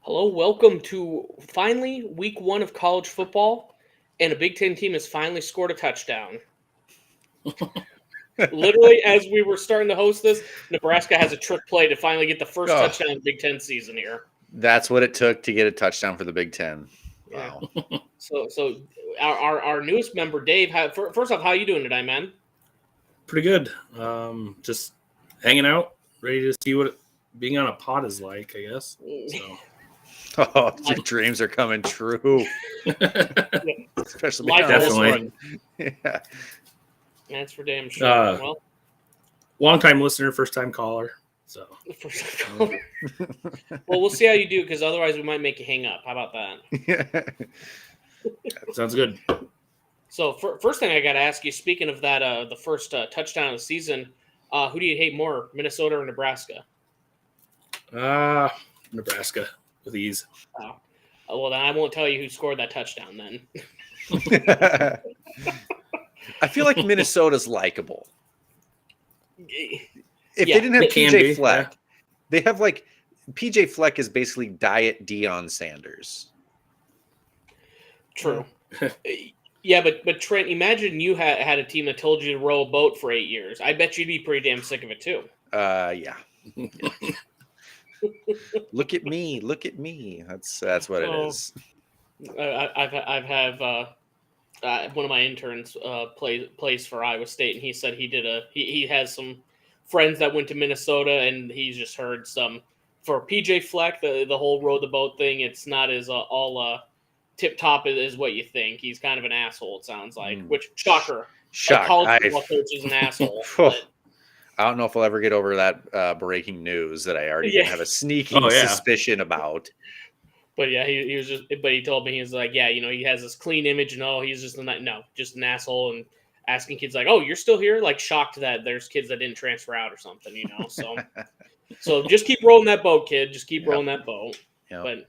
Hello, welcome to finally week one of college football, and a Big Ten team has finally scored a touchdown. Literally, as we were starting to host this, Nebraska has a trick play to finally get the first Oh, touchdown in the Big Ten season here. that's what it took to get a touchdown for the Big Ten. Yeah. Wow. So our newest member, Dave. First off, how you doing today, man? Pretty good. Just hanging out, ready to see what being on a pod is like, I guess. So. Oh, your dreams are coming true. Especially Life on this definitely. one. Yeah. That's for damn sure. Well, Long-time listener, first-time caller. So. well, we'll see how you do because otherwise we might make you hang up. How about that? Sounds good. So first thing I got to ask you, speaking of that, the first touchdown of the season, who do you hate more, Minnesota or Nebraska? Nebraska with ease. Well, then I won't tell you who scored that touchdown then. I feel like Minnesota's likable. If Yeah, they didn't have it can PJ be, Fleck, yeah. they have like PJ Fleck is basically Diet Deion Sanders. True. Yeah, but Trent, imagine you had a team that told you to row a boat for 8 years. I bet you'd be pretty damn sick of it too. Yeah. Look at me. Look at me. That's what it is. I've have one of my interns plays for Iowa State, and he said he has some friends that went to Minnesota, and he's just heard some for PJ Fleck the whole row the boat thing. It's not as all tip top is what you think. He's kind of an asshole. It sounds like, which shocker. A college football coach is an asshole. But, I don't know if I'll ever get over that breaking news that I already have a sneaking suspicion about. But yeah, he was just. But he told me he was like, yeah, he has this clean image, and he's just just an asshole, and asking kids like, oh, you're still here, like shocked that there's kids that didn't transfer out or something, So just keep rolling that boat, kid. Just keep rolling that boat. Yep.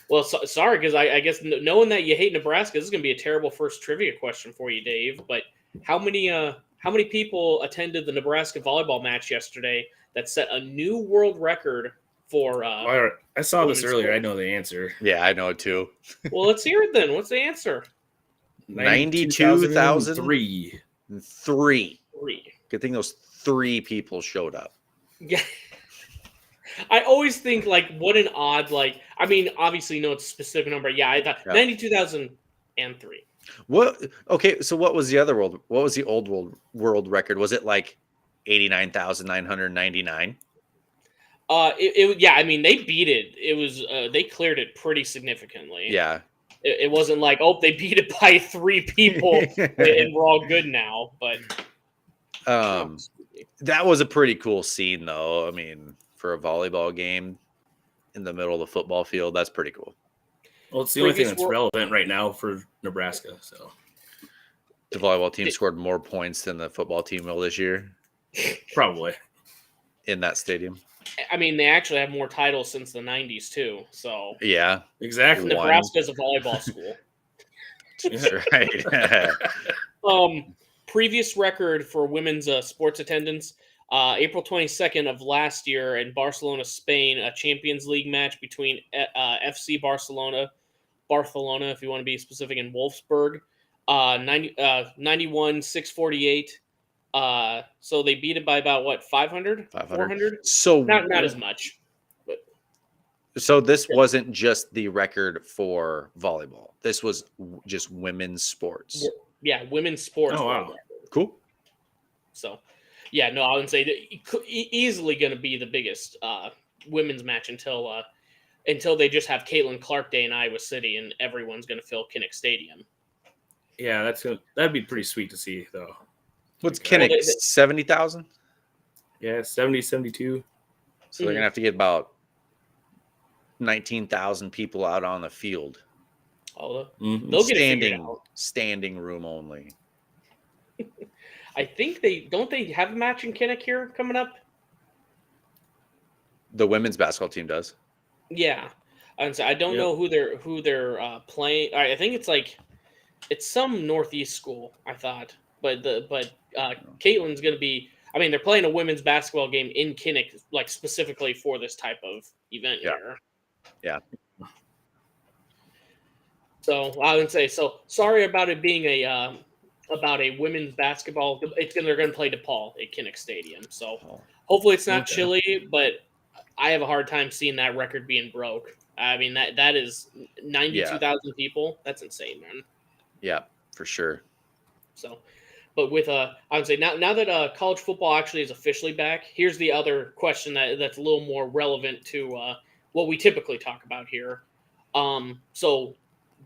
But sorry, because I guess knowing that you hate Nebraska, this is gonna be a terrible first trivia question for you, Dave. But how many people attended the Nebraska volleyball match yesterday that set a new world record for I saw this earlier. Sports? I know the answer. Yeah, I know it too. Well, let's hear it then. What's the ansser? 92,003. 3. Good thing those 3 people showed up. Yeah. I always think, like, what an odd, like, I mean, obviously, no, it's a specific number. Yeah, I thought 92,003. What? Okay, so what was the other world? What was the old world record? Was it like 89,999? Yeah, I mean, they beat it. It was they cleared it pretty significantly. Yeah. It wasn't like, oh, they beat it by 3 people and we're all good now. But that was a pretty cool scene, though. I mean, for a volleyball game in the middle of the football field, that's pretty cool. Well, it's the only thing that's relevant right now for Nebraska. So the volleyball team scored more points than the football team will this year. Probably. In that stadium. I mean, they actually have more titles since the 90s, too. So yeah, exactly. Nebraska is a volleyball school. That's right. Previous record for women's sports attendance, April 22nd of last year in Barcelona, Spain, a Champions League match between FC Barcelona, if you want to be specific, in Wolfsburg, 91-648. So they beat it by about what, 500? 400? So not as much. But. So this wasn't just the record for volleyball. This was just women's sports. Yeah, women's sports. Oh, wow. Cool. So, yeah, no, I would say that easily going to be the biggest women's match until they just have Caitlin Clark Day in Iowa City and everyone's going to fill Kinnick Stadium. Yeah, that'd be pretty sweet to see, though. What's Kinnick? 70,000? Yeah, 70, 72. So they're going to have to get about 19,000 people out on the field. Oh, they'll get standing room only. I think they have a match in Kinnick here coming up. The women's basketball team does. Yeah, and so I don't know who they're playing. I think it's some Northeast school. I thought, but Caitlin's going to be. I mean, they're playing a women's basketball game in Kinnick, like specifically for this type of event here. Yeah. So I would say so. Sorry about it being about a women's basketball. They're going to play DePaul at Kinnick Stadium. So Oh, hopefully it's not Okay. chilly, but I have a hard time seeing that record being broke. I mean that is 92,000 people. That's insane, man. yeah, for sure. So, but with I would say now that college football actually is officially back, here's the other question that's a little more relevant to what we typically talk about here. So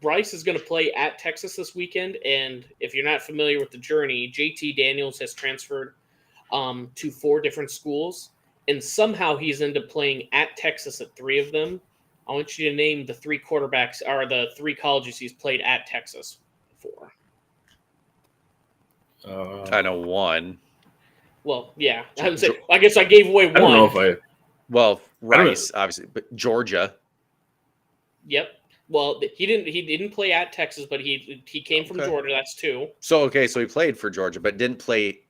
Bryce is going to play at Texas this weekend, and if you're not familiar with the journey, JT Daniels has transferred to 4 different schools, and somehow he's into playing at Texas at 3 of them. I want you to name the 3 quarterbacks or the 3 colleges he's played at Texas for. I know one. Well, yeah, I guess I gave away one. I don't know if I. Well, Rice, obviously, but Georgia. Yep. Well, he didn't play at Texas, but he came from Georgia. That's 2. So so he played for Georgia, but didn't play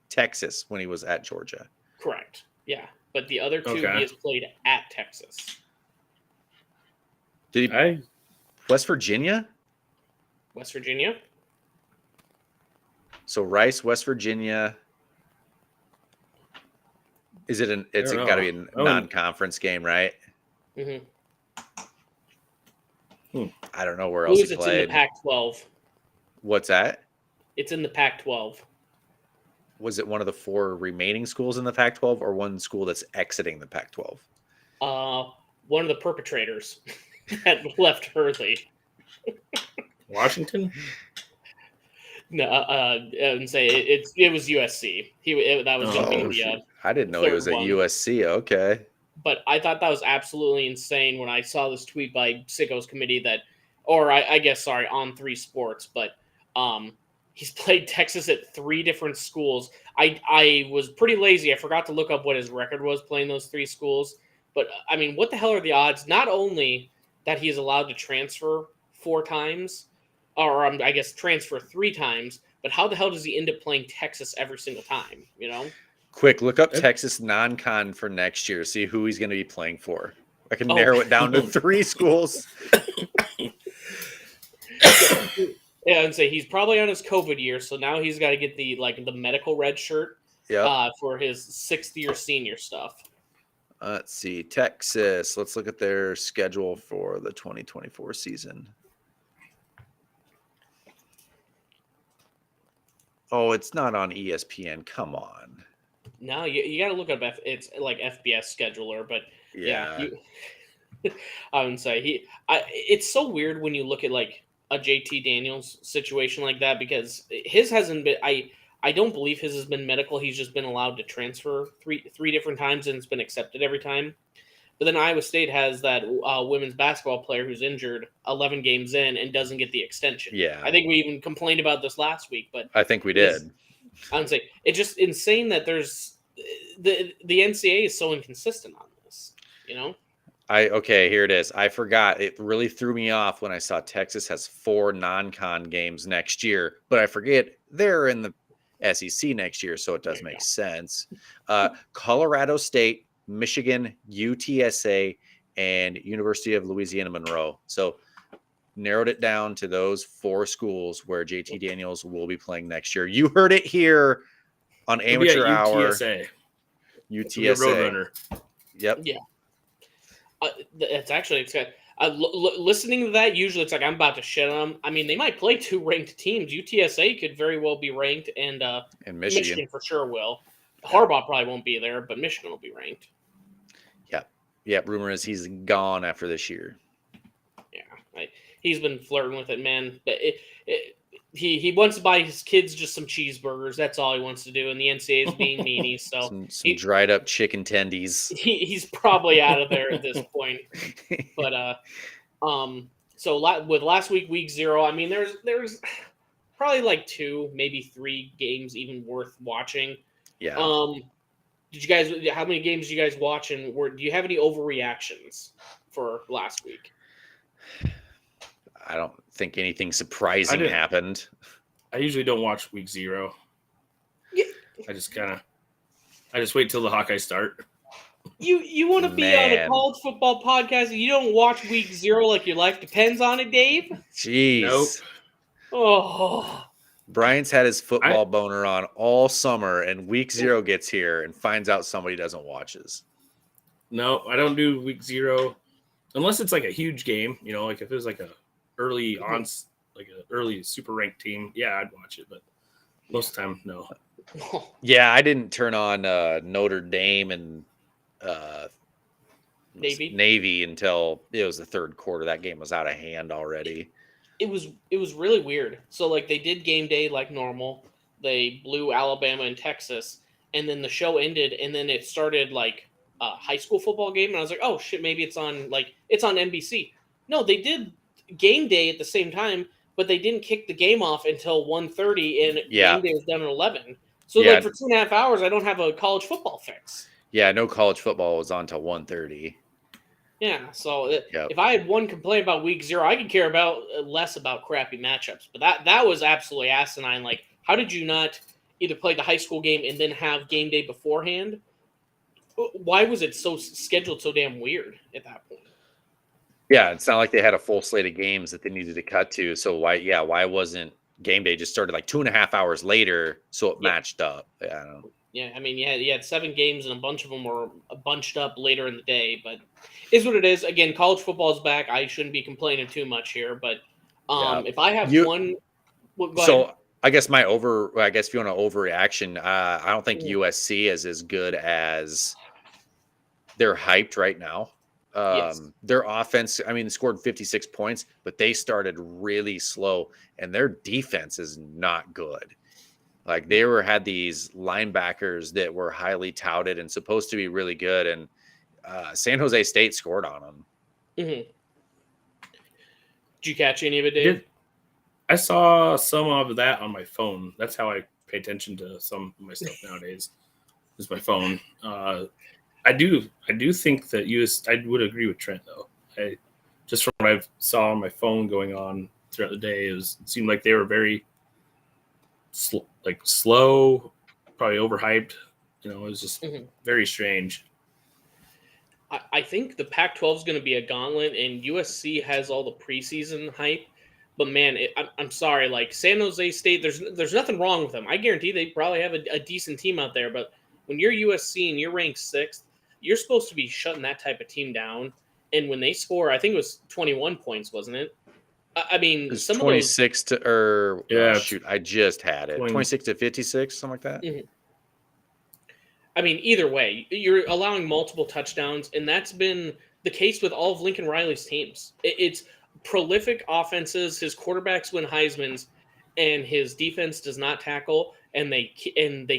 Texas when he was at Georgia. Correct. Yeah, but the other 2 he has played at Texas. Did he? West Virginia. West Virginia. So Rice, West Virginia. Is it an? It's got to be a non-conference game, right? Mm-hmm. I don't know where else he It's played. in the Pac-12. What's that? It's in the Pac-12. Was it one of the 4 remaining schools in the Pac-12, or one school that's exiting the Pac-12? One of the perpetrators that left early. Washington. No, and say it was USC. That was going to be the. I didn't know he was at USC. Okay. But I thought that was absolutely insane when I saw this tweet by Sicko's committee that, or I guess, sorry, on 3 Sports, but he's played Texas at 3 different schools. I was pretty lazy. I forgot to look up what his record was playing those 3 schools. But, I mean, what the hell are the odds? Not only that he is allowed to transfer 4 times, or I guess transfer 3 times, but how the hell does he end up playing Texas every single time, you know? Quick, look up Texas non-con for next year. See who he's going to be playing for. I can narrow it down to 3 schools. Yeah, and say he's probably on his COVID year, so now he's got to get the medical red shirt for his 6th year senior stuff. Let's see, Texas. Let's look at their schedule for the 2024 season. Oh, it's not on ESPN. Come on. No, you got to look up. It's like FBS scheduler, but yeah I would say it's so weird when you look at like a JT Daniels situation like that, because his hasn't been. I don't believe his has been medical. He's just been allowed to transfer three different times, and it's been accepted every time. But then Iowa State has that women's basketball player who's injured 11 games in and doesn't get the extension. Yeah, I think we even complained about this last week, but I think we did. I would say it's just insane that there's the NCAA is so inconsistent on this. You know. Okay, here it is. I forgot. It really threw me off when I saw Texas has 4 non-con games next year, but I forget they're in the SEC next year, so it does make sense. Colorado State, Michigan, UTSA, and University of Louisiana Monroe. So narrowed it down to those 4 schools where JT Daniels will be playing next year. You heard it here on Amateur Hour. UTSA. UTSA. Yep. Yeah. It's actually listening to that. Usually, it's like I'm about to shit on them. I mean, they might play 2 ranked teams. UTSA could very well be ranked, and Michigan for sure will. Harbaugh probably won't be there, but Michigan will be ranked. Yeah. Rumor is he's gone after this year. Yeah, he's been flirting with it, man. But he wants to buy his kids just some cheeseburgers. That's all he wants to do, and the NCAA is being meanie. So some dried up chicken tendies. He's probably out of there at this point. But so with last week 0, I mean, there's probably like 2, maybe 3 games even worth watching. Yeah. Did you guys? How many games did you guys watch? And do you have any overreactions for last week? I don't think anything surprising happened. I usually don't watch week 0. Yeah. I just wait till the Hawkeyes start. You want to be on a college football podcast and you don't watch week 0 like your life depends on it, Dave? Jeez. Nope. Oh. Brian's had his football boner on all summer, and week 0 gets here and finds out somebody doesn't watch his. No, I don't do week 0 unless it's like a huge game. You know, like if it was like a early super ranked team, yeah, I'd watch it. But most of the time, no. Yeah, I didn't turn on Notre Dame and Navy until it was the third quarter. That game was out of hand already. It was really weird. So like they did game day like normal. They blew Alabama and Texas, and then the show ended, and then it started like a high school football game, and I was like, oh shit, maybe it's on NBC. No, they did game day at the same time, but they didn't kick the game off until 1:30, and game day was done at 11. So like for 2.5 hours, I don't have a college football fix. Yeah, no college football was on till 1:30. Yeah, so if I had one complaint about week 0, I could care about less about crappy matchups. But that was absolutely asinine. Like, how did you not either play the high school game and then have game day beforehand? Why was it so scheduled so damn weird at that point? Yeah, it's not like they had a full slate of games that they needed to cut to. So why wasn't game day just started like 2.5 hours later so it matched up? I don't know. Yeah, I mean, you had 7 games and a bunch of them were bunched up later in the day, but is what it is. Again, college football is back. I shouldn't be complaining too much here, but if I have one, go ahead. I guess if you want an overreaction, I don't think USC is as good as they're hyped right now. Their offense, I mean, scored 56 points, but they started really slow, and their defense is not good. Like they had these linebackers that were highly touted and supposed to be really good, and San Jose State scored on them. Mm-hmm. Did you catch any of it, Dave? I saw some of that on my phone. That's how I pay attention to some of my stuff nowadays. Is my phone. I do think that I would agree with Trent though. Just from what I saw on my phone going on throughout the day, it seemed like they were very slow, probably overhyped. You know, it was just very strange. I think the Pac-12 is going to be a gauntlet, and USC has all the preseason hype. But man, I'm sorry, like San Jose State, there's nothing wrong with them. I guarantee they probably have a decent team out there. But when you're USC and you're ranked 6th, you're supposed to be shutting that type of team down. And when they score, I think it was 21 points, wasn't it? I mean, some 26 of those, I just had it. 26 to 56, something like that. Mm-hmm. I mean, either way, you're allowing multiple touchdowns, and that's been the case with all of Lincoln Riley's teams. It's prolific offenses. His quarterbacks win Heismans, and his defense does not tackle, and they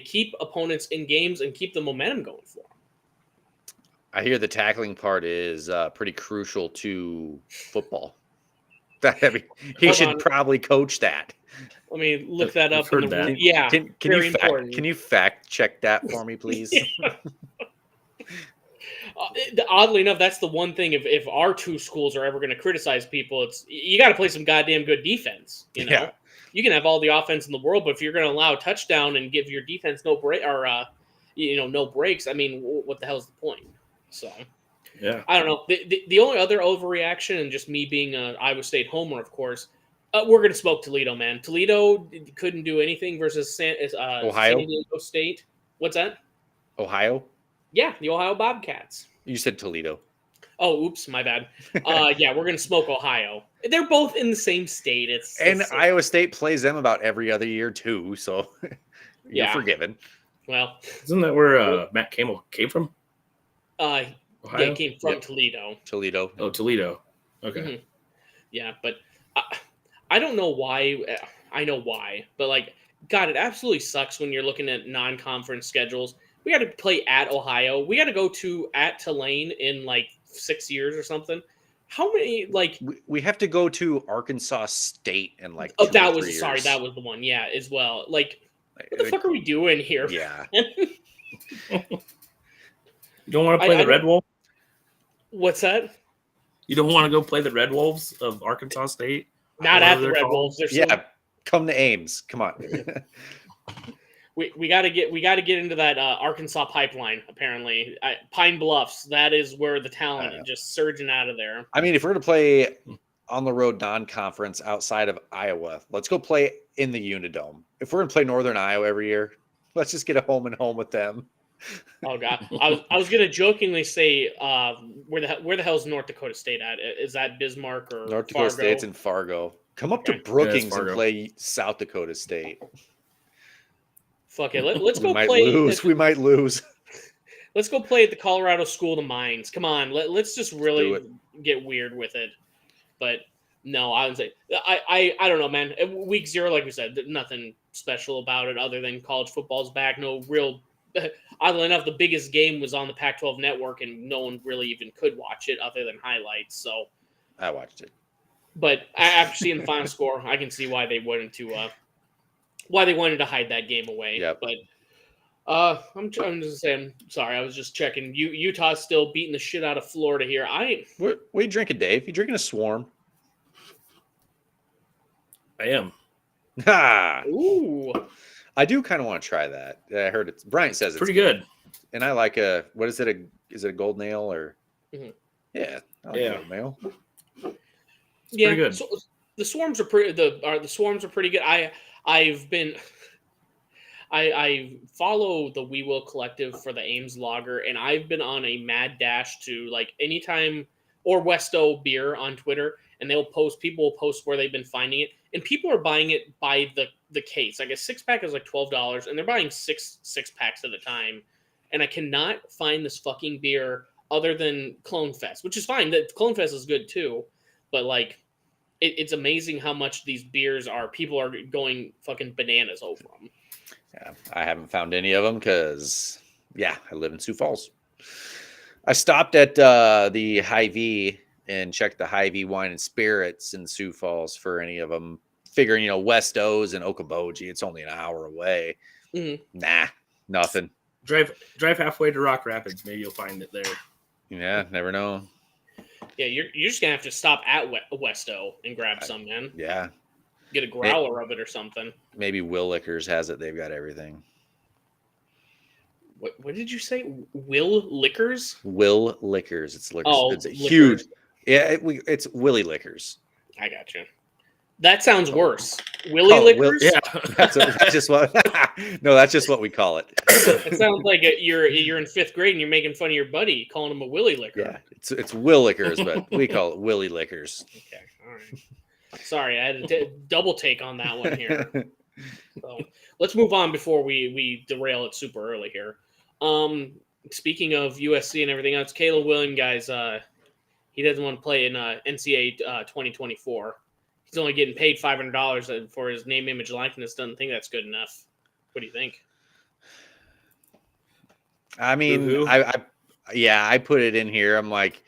keep opponents in games and keep the momentum going for them. I hear the tackling part is pretty crucial to football. I mean, he should probably coach that. Let me look that up. Yeah, can you fact check that for me, please? Oddly enough, that's the one thing. If our two schools are ever going to criticize people, it's you got to play some goddamn good defense. You know, you can have all the offense in the world, but if you're going to allow a touchdown and give your defense no break or no breaks, I mean, what the hell's the point? So. Yeah, I don't know. The only other overreaction, and just me being an Iowa State homer, of course, we're going to smoke Toledo, man. Toledo couldn't do anything versus Ohio? San Diego State. What's that? Ohio? Yeah, the Ohio Bobcats. You said Toledo. Oh, oops, my bad. Yeah, we're going to smoke Ohio. They're both in the same state. Iowa State plays them about every other year, too, so you're forgiven. Well. Isn't that where Matt Campbell came from? Ohio? Yeah, it came from Toledo. Toledo. Oh, Toledo. Okay. Mm-hmm. Yeah, but I don't know why. I know why, but like, God, it absolutely sucks when you're looking at non-conference schedules. We got to play at Ohio. We got to go at Tulane in like 6 years or something. How many like we have to go to Arkansas State in like that was the one. Yeah, as well. Like, what the fuck are we doing here? Yeah. You don't want to play the Red Wolves? What's that? You don't want to go play the Red Wolves of Arkansas State? Not at the Red Wolves. Come to Ames. Come on. we got to get into that Arkansas pipeline. Apparently, Pine Bluffs. That is where the talent is just surging out of there. I mean, if we're going to play on the road non-conference outside of Iowa, let's go play in the Unidome. If we're going to play Northern Iowa every year, let's just get a home and home with them. Oh God, I was gonna jokingly say, where the hell's North Dakota State at? Is that Bismarck or North Dakota Fargo? State's in Fargo. Come up to Brookings and play South Dakota State. Fuck it, let's go play. We might lose. Let's go play at the Colorado School of Mines. Come on, let's just really get weird with it. But no, I would say I don't know, man. Week 0, like we said, nothing special about it other than college football's back. No real. Oddly enough, the biggest game was on the Pac-12 network, and no one really even could watch it other than highlights. So I watched it, but after seeing the final score, I can see why they wanted to hide that game away. Yep. But I'm just saying. Sorry, I was just checking. Utah's still beating the shit out of Florida here. What are you drinking, Dave? You drinking a Swarm? I am. Ha! Ooh. I do kind of want to try that. I heard it's Bryant says it's pretty good. And I like what is it? Is it a gold nail or? Mm-hmm. Yeah. I like gold nail. Yeah. Pretty good. So the Swarms are pretty. The Swarms are pretty good. I follow the We Will Collective for the Ames Lager, and I've been on a mad dash to like anytime or Westo Beer on Twitter, and people will post where they've been finding it, and people are buying it by the case. Like a 6-pack is like $12, and they're buying six packs at a time, and I cannot find this fucking beer other than Clone Fest, which is fine. That Clone Fest is good too, but like it's amazing how much these beers people are going fucking bananas over them. Yeah, I haven't found any of them because, I live in Sioux Falls. I stopped at the Hy-Vee and checked the Hy-Vee Wine and Spirits in Sioux Falls for any of them, figuring, West O's and Okoboji, it's only an hour away. Mm-hmm. Nah, nothing. Drive halfway to Rock Rapids. Maybe you'll find it there. Yeah, never know. Yeah, you're just going to have to stop at Westo and grab some, man. Yeah. Get a growler of it or something. Maybe Will Liquors has it. They've got everything. What did you say? Will Liquors? Will Liquors. It's liquors. Oh, it's a huge. Yeah, it's Willie Liquors. I got you. That sounds worse. Willie Liquors? Yeah, that's just what. No, that's just what we call it. It sounds like you're in 5th grade and you're making fun of your buddy, calling him a Willie Liquor. Yeah, it's Will Liquors, but we call it Willie Liquors. Okay, all right. Sorry, I had a double take on that one here. So let's move on before we derail it super early here. Speaking of USC and everything else, Caleb Williams, guys, he doesn't want to play in NCAA 2024. He's only getting paid $500 for his name, image, likeness. Doesn't think that's good enough. What do you think? I mean, I put it in here. I'm like,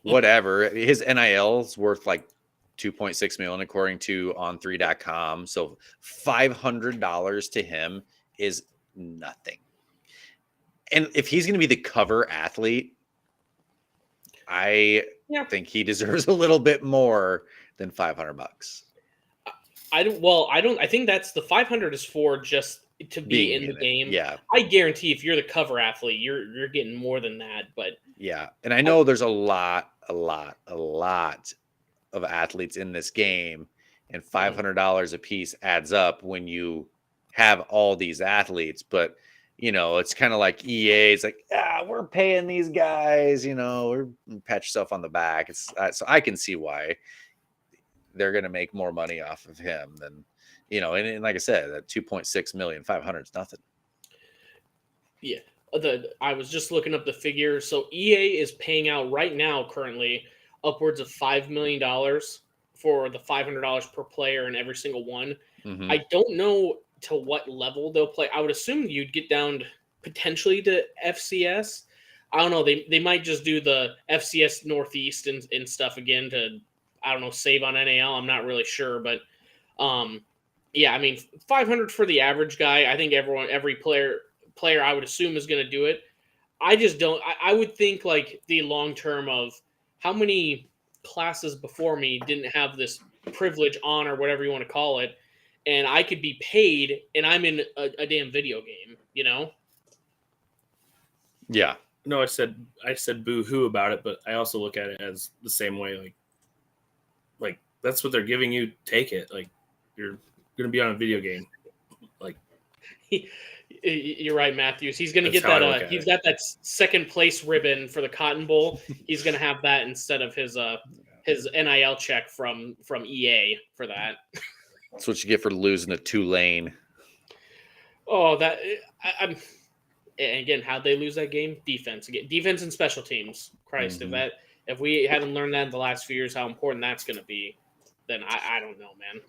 whatever. His NIL is worth like $2.6 million according to on3.com. So $500 to him is nothing. And if he's going to be the cover athlete, I think he deserves a little bit more than $500. I think that's the 500 is for just to be in the game. Yeah. I guarantee if you're the cover athlete, you're getting more than that. But yeah. And I know there's a lot of athletes in this game, and $500 a piece adds up when you have all these athletes. But it's kind of like EA. It's like, we're paying these guys, or pat yourself on the back. So I can see why they're going to make more money off of him than, and like I said, that 2.6 million, 500 is nothing. Yeah. I was just looking up the figure. So EA is paying out right now currently upwards of $5 million for the $500 per player in every single one. Mm-hmm. I don't know to what level they'll play. I would assume you'd get down potentially to FCS. I don't know. They might just do the FCS Northeast and stuff again to, I don't know, save on NAL. I'm not really sure, but I mean, 500 for the average guy. I think every player I would assume is going to do it. I just don't. I would think like the long term of how many classes before me didn't have this privilege on or whatever you want to call it. and I could be paid, and I'm in a damn video game, you know? Yeah. No, I said boo-hoo about it, but I also look at it as the same way. Like that's what they're giving you. Take it. Like you're gonna be on a video game. Like you're right, Matthews. He's gonna That's get how I that. look at He's it. got that second place ribbon for the Cotton Bowl. He's gonna have that instead of his NIL check from EA for that. That's what you get for losing to Tulane. Oh, that I'm. And again, how'd they lose that game? Defense again. Defense and special teams. Christ, if we haven't learned that in the last few years, how important that's going to be, then I don't know, man.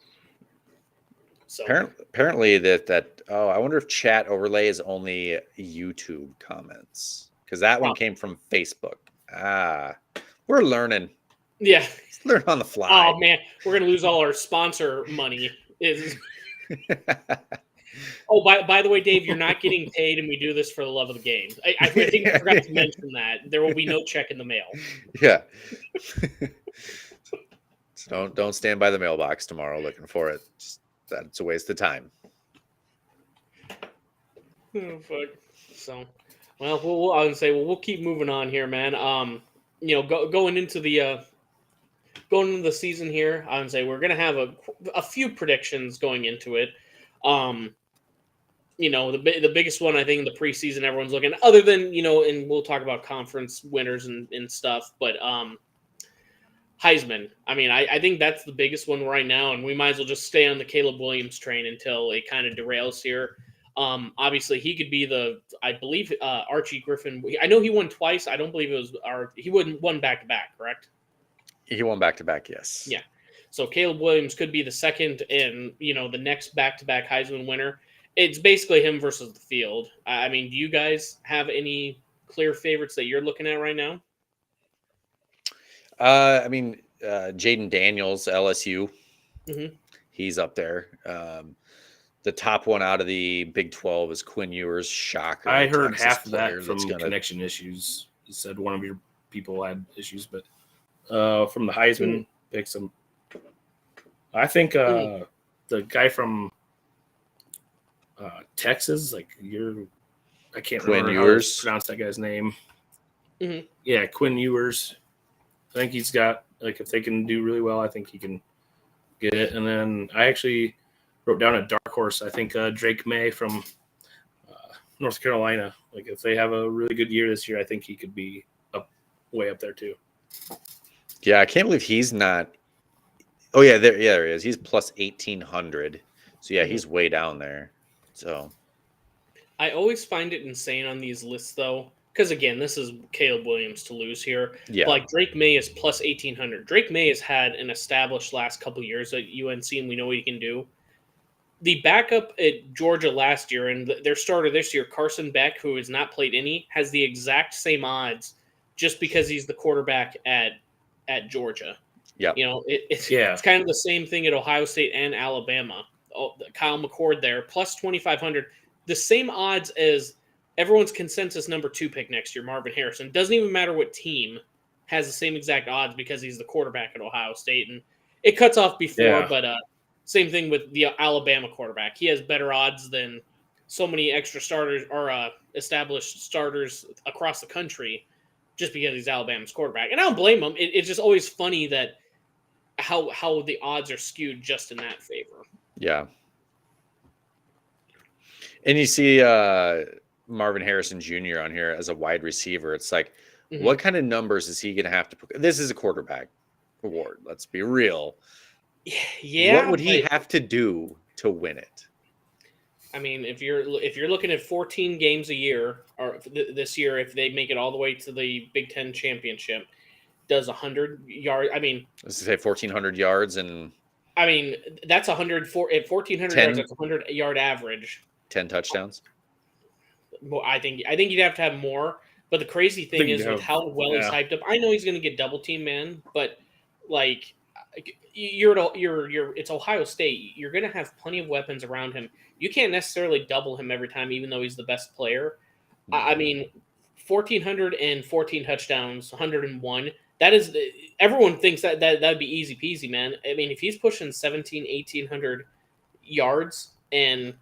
So Apparently I wonder if chat overlay is only YouTube comments, because that one came from Facebook. We're learning. Yeah, Let's learn on the fly. Oh man, we're gonna lose all our sponsor money. Oh, by the way, Dave, you're not getting paid, and we do this for the love of the game. I think I forgot to mention that. There will be no check in the mail. Yeah. So don't stand by the mailbox tomorrow looking for it. That's a waste of time. Oh, fuck. So, well, I would say, we'll keep moving on here, man. Going into the season here, I would say we're gonna have a few predictions going into it. The biggest one, I think, in the preseason, everyone's looking, other than, and we'll talk about conference winners and stuff, but Heisman. I mean, I think that's the biggest one right now, and we might as well just stay on the Caleb Williams train until it kind of derails here. Obviously, he could be I believe, Archie Griffin. I know he won twice. I don't believe it was he won back-to-back, correct? He won back-to-back, yes. Yeah. So Caleb Williams could be the second and, the next back-to-back Heisman winner. It's basically him versus the field. I mean, do you guys have any clear favorites that you're looking at right now? Jaden Daniels, LSU. Mm-hmm. He's up there. The top one out of the Big 12 is Quinn Ewers. Shocker. I heard half of that from connection issues. You said one of your people had issues, but from the Heisman picks, I think the guy from Texas, I can't Quinn remember Ewers. how to pronounce that guy's name. Mm-hmm. Yeah, Quinn Ewers. I think he's got, if they can do really well, I think he can get it. And then I actually wrote down a dark horse. I think Drake May from North Carolina. If they have a really good year this year, I think he could be way up there too. Yeah, I can't believe he's not. Oh yeah, there he is. He's plus 1,800. So yeah, he's way down there. So I always find it insane on these lists, though, because again, this is Caleb Williams to lose here. Yeah, but Drake May is plus 1,800. Drake May has had an established last couple of years at UNC, and we know what he can do. The backup at Georgia last year and their starter this year, Carson Beck, who has not played any, has the exact same odds just because he's the quarterback at Georgia. Yeah, it's kind of the same thing at Ohio State and Alabama. Kyle McCord there, plus 2,500. The same odds as everyone's consensus number 2 pick next year, Marvin Harrison. Doesn't even matter what team has the same exact odds because he's the quarterback at Ohio State. And it cuts off before, but same thing with the Alabama quarterback. He has better odds than so many extra starters or established starters across the country just because he's Alabama's quarterback. And I don't blame him. It's just always funny that how the odds are skewed just in that favor. Yeah. And you see Marvin Harrison Jr. on here as a wide receiver. It's like, what kind of numbers is he going to have to put? This is a quarterback award. Let's be real. Yeah. What would he have to do to win it? I mean, if you're looking at 14 games a year, or this year, if they make it all the way to the Big Ten championship, does 100 yards. I mean, let's say 1,400 yards and. I mean, that's 100 at 1,400 yards. That's 100-yard average. 10 touchdowns. Well, I think you'd have to have more. But the crazy thing is with how well he's hyped up. I know he's going to get double team, man. But it's Ohio State. You're going to have plenty of weapons around him. You can't necessarily double him every time, even though he's the best player. I mean, 1,400 and 14 touchdowns, 101. That is, everyone thinks that would be easy peasy, man. I mean, if he's pushing 1,700, 1,800 yards, and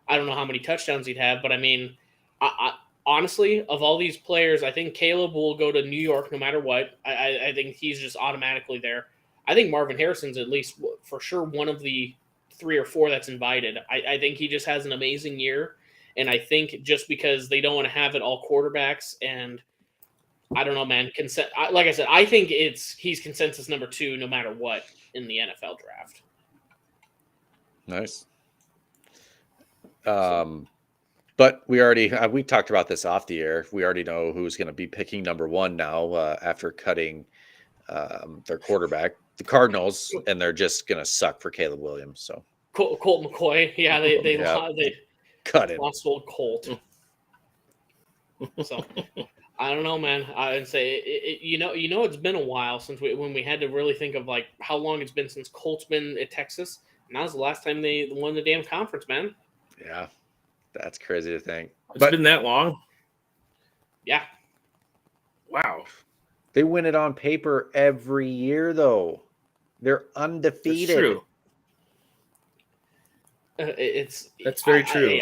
I don't know how many touchdowns he'd have, but I mean, I honestly, of all these players, I think Caleb will go to New York no matter what. I think he's just automatically there. I think Marvin Harrison's at least for sure one of the 3 or 4 that's invited. I think he just has an amazing year, and I think just because they don't want to have it all quarterbacks, and I don't know, man. Like I said, I think he's consensus number 2 no matter what in the NFL draft. Nice. But we talked about this off the air. We already know who's going to be picking number 1 now after cutting their quarterback, the Cardinals, and they're just going to suck for Caleb Williams. So Colt McCoy, yeah, they cut him. Lost old Colt. So I don't know, man. I'd say it's been a while since when we had to really think of like how long it's been since Colt's been at Texas. Now's the last time they won the damn conference, man. Yeah, that's crazy to think. It's been that long? Yeah. Wow. They win it on paper every year, though. They're undefeated. That's true. That's very true.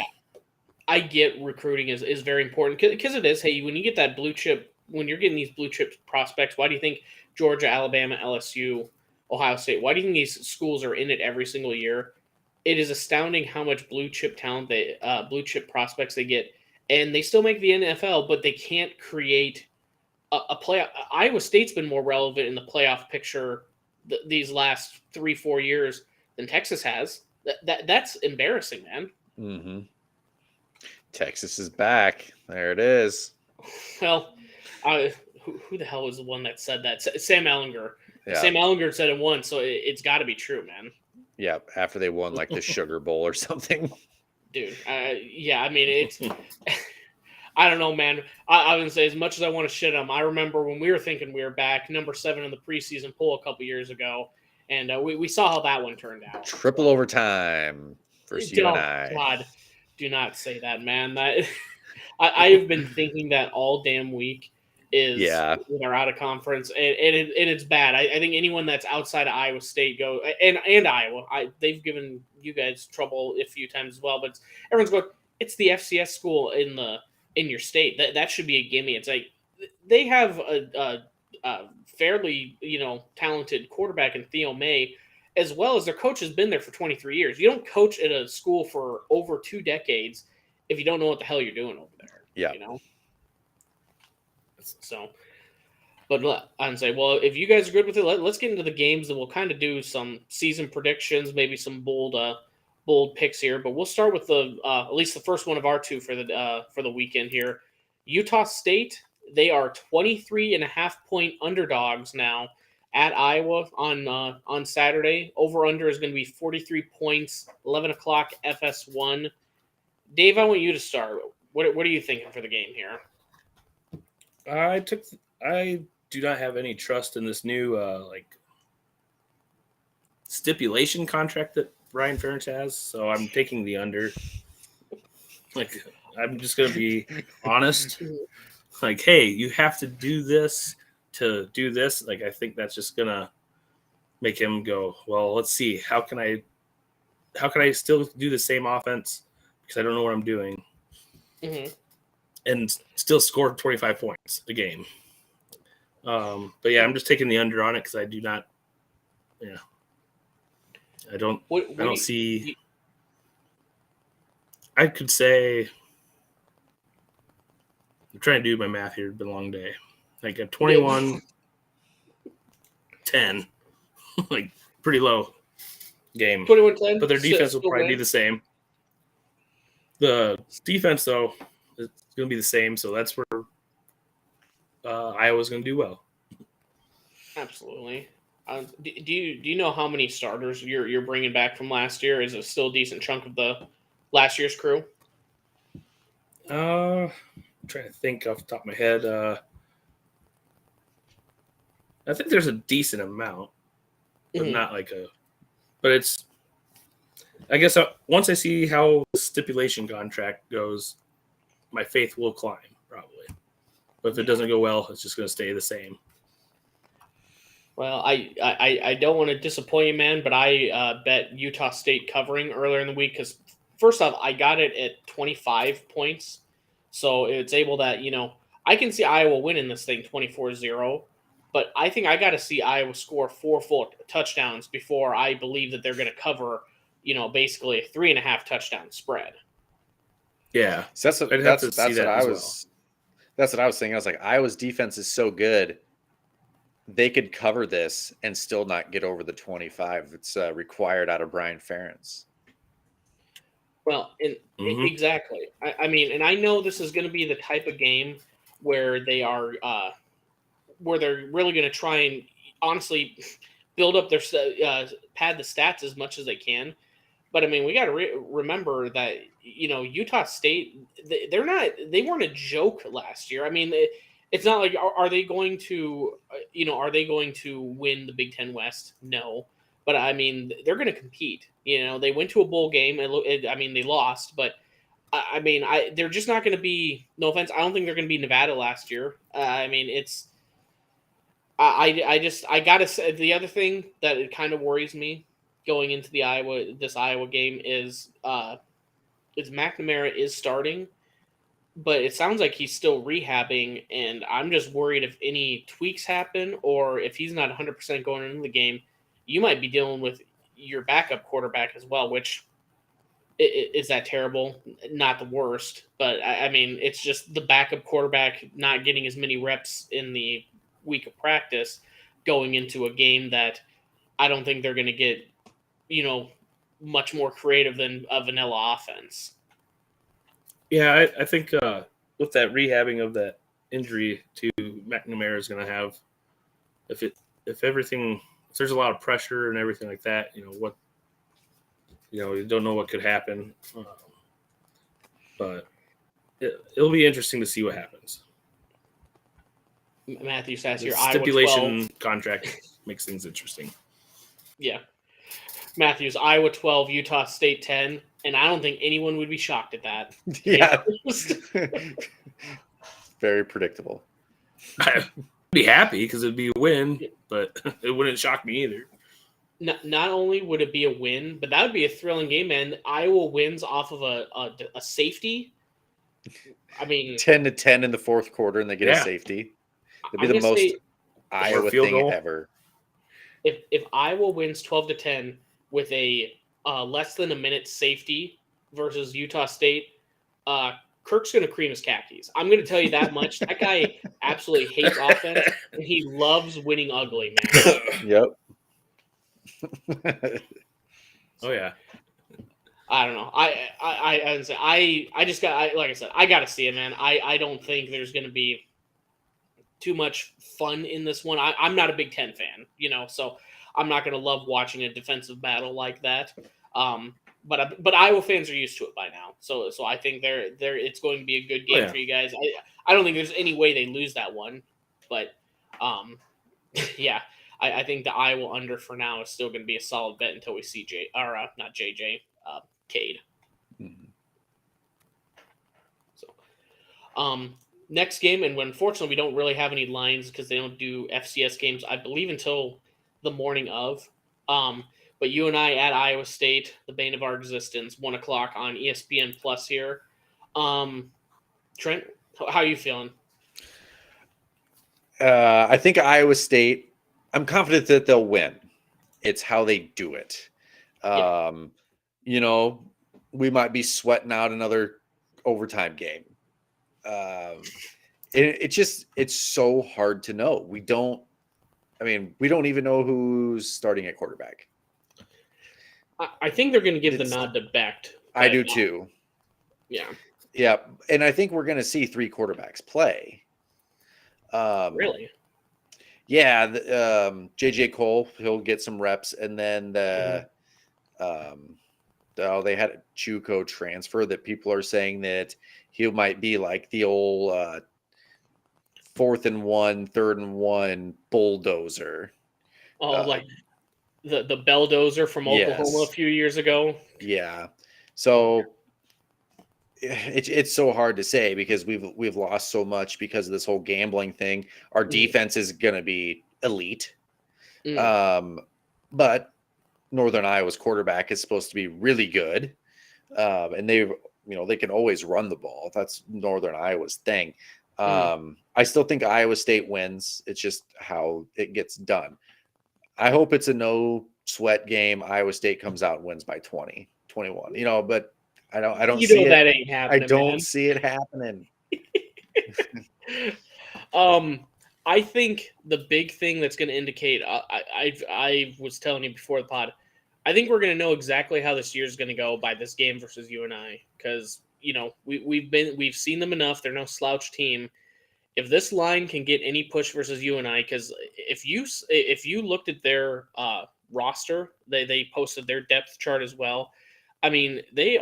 I get recruiting is very important because it is. Hey, when you get that blue chip, when you're getting these blue chip prospects, why do you think Georgia, Alabama, LSU, Ohio State, why do you think these schools are in it every single year? It is astounding how much blue chip talent blue chip prospects they get, and they still make the NFL, but they can't create a playoff. Iowa State's been more relevant in the playoff picture these last 3-4 years than Texas has. That's embarrassing, man. Mm-hmm. Texas is back. There it is. Well, who the hell was the one that said that? Sam Ellinger. Yeah. Sam Ellinger said it once, so it's got to be true, man. Yeah, after they won like the Sugar Bowl or something. Dude, yeah, I mean, it's... I don't know, man. I would say as much as I want to shit on them, I remember when we were thinking we were back, number 7 in the preseason poll a couple years ago, and we saw how that one turned out. Triple overtime versus you and I. God, do not say that, man. I have been thinking that all damn week is with our out of conference, and it's bad. I think anyone that's outside of Iowa State and Iowa, they've given you guys trouble a few times as well, but everyone's going, it's the FCS school in your state. That should be a gimme. It's like they have a fairly talented quarterback in Theo May, as well as their coach has been there for 23 years. You don't coach at a school for over 2 decades if you don't know what the hell you're doing over there. Yeah. So, but I'd say, well, if you guys are good with it, let's get into the games, and we'll kind of do some season predictions, maybe some bold picks here. But we'll start with at least the first one of our 2 for the weekend here. Utah State, they are 23.5-point underdogs now at Iowa on Saturday. Over under is going to be 43 points. 11 o'clock FS1. Dave, I want you to start. What are you thinking for the game here? I do not have any trust in this new stipulation contract that Brian Ferentz has, so I'm taking the under. I'm just gonna be honest. Hey, you have to do this to do this. I think that's just gonna make him go, well, let's see, how can I still do the same offense because I don't know what I'm doing, and still score 25 points a game. But yeah, I'm just taking the under on it because I do not. Yeah, I don't see. I could say. I'm trying to do my math here. It's been a long day. A 21-10, pretty low game. 21-10. But their defense will probably be the same. The defense, though, is going to be the same. So that's where Iowa's going to do well. Absolutely. Do you know how many starters you're bringing back from last year? Is it still a decent chunk of the last year's crew? I'm trying to think off the top of my head. I think there's a decent amount, but not but it's. I guess once I see how the stipulation contract goes, my faith will climb probably. But if it doesn't go well, it's just going to stay the same. Well, I don't want to disappoint you, man, but I bet Utah State covering earlier in the week because first off, I got it at 25 points, so it's able that I can see Iowa winning this thing 24-0, but I think I got to see Iowa score 4 full touchdowns before I believe that they're going to cover basically a 3.5 touchdown spread. Yeah, So that's what I was. That's what I was saying. I was like, Iowa's defense is so good. They could cover this and still not get over the 25 that's required out of Brian Ferentz. Well, exactly. I mean, and I know this is going to be the type of game where they are, where they're really going to try and honestly build up their pad the stats as much as they can. But I mean, we got to remember that Utah State they weren't a joke last year. I mean, it's not like are they going to win the Big Ten West? No, but I mean they're going to compete. They went to a bowl game. I mean they lost, but I mean they're just not going to be. No offense, I don't think they're going to be Nevada last year. I mean it's. I gotta say the other thing that it kind of worries me going into this Iowa game is McNamara is starting, but it sounds like he's still rehabbing, and I'm just worried if any tweaks happen or if he's not 100% going into the game, you might be dealing with your backup quarterback as well, which is that terrible? Not the worst, but I mean, it's just the backup quarterback not getting as many reps in the week of practice going into a game that I don't think they're going to get, much more creative than a vanilla offense. Yeah, I think with that rehabbing of that injury to McNamara is going to have, if there's a lot of pressure and everything like that, you don't know what could happen, but it'll be interesting to see what happens. Matthew says here, stipulation contract makes things interesting. Yeah. Matthews, Iowa 12, Utah State 10, and I don't think anyone would be shocked at that. Yeah. Very predictable. I'd be happy because it'd be a win, but it wouldn't shock me either. Not only would it be a win, but that would be a thrilling game, man. Iowa wins off of a safety. I mean, 10-10 in the fourth quarter, and they get a safety. It'd be the most Iowa thing ever. If Iowa wins 12-10 with a less than a minute safety versus Utah State, Kirk's going to cream his khakis. I'm going to tell you that much. That guy absolutely hates offense, and he loves winning ugly, man. Yep. Oh yeah. I don't know. I just got like I said, I got to see it, man. I don't think there's going to be too much fun in this one. I'm not a Big Ten fan, so I'm not going to love watching a defensive battle like that. But Iowa fans are used to it by now, so I think it's going to be a good game for you guys. I don't think there's any way they lose that one, but yeah, I think the Iowa under for now is still going to be a solid bet until we see Cade. Mm-hmm. So, next game, and unfortunately we don't really have any lines because they don't do FCS games, I believe, until the morning of. But you and I at Iowa State, the bane of our existence, 1:00 on ESPN Plus here. Trent, how are you feeling? I think Iowa State, I'm confident that they'll win. It's how they do it. We might be sweating out another overtime game. It's so hard to know. We don't even know who's starting at quarterback. I think they're going to give the nod to Becht. I do too. Yeah. Yeah. And I think we're going to see 3 quarterbacks play. Really? Yeah. JJ Cole, he'll get some reps. And then they had a JUCO transfer that people are saying that he might be like the old 4th and 1, 3rd and 1 bulldozer. Oh, like the Belldozer from Oklahoma a few years ago. Yeah. So it's so hard to say because we've lost so much because of this whole gambling thing. Our defense is going to be elite. But Northern Iowa's quarterback is supposed to be really good. And they can always run the ball. That's Northern Iowa's thing. I still think Iowa State wins. It's just how it gets done. I hope it's a no sweat game. Iowa State comes out and wins by 20, 21. But I don't see it. That ain't happening. I don't man. see it happening. I think the big thing that's going to indicate. I was telling you before the pod. I think we're going to know exactly how this year is going to go by this game versus UNI, because we've seen them enough. They're no slouch team. If this line can get any push versus UNI, because if you looked at their roster, they posted their depth chart as well. I mean, they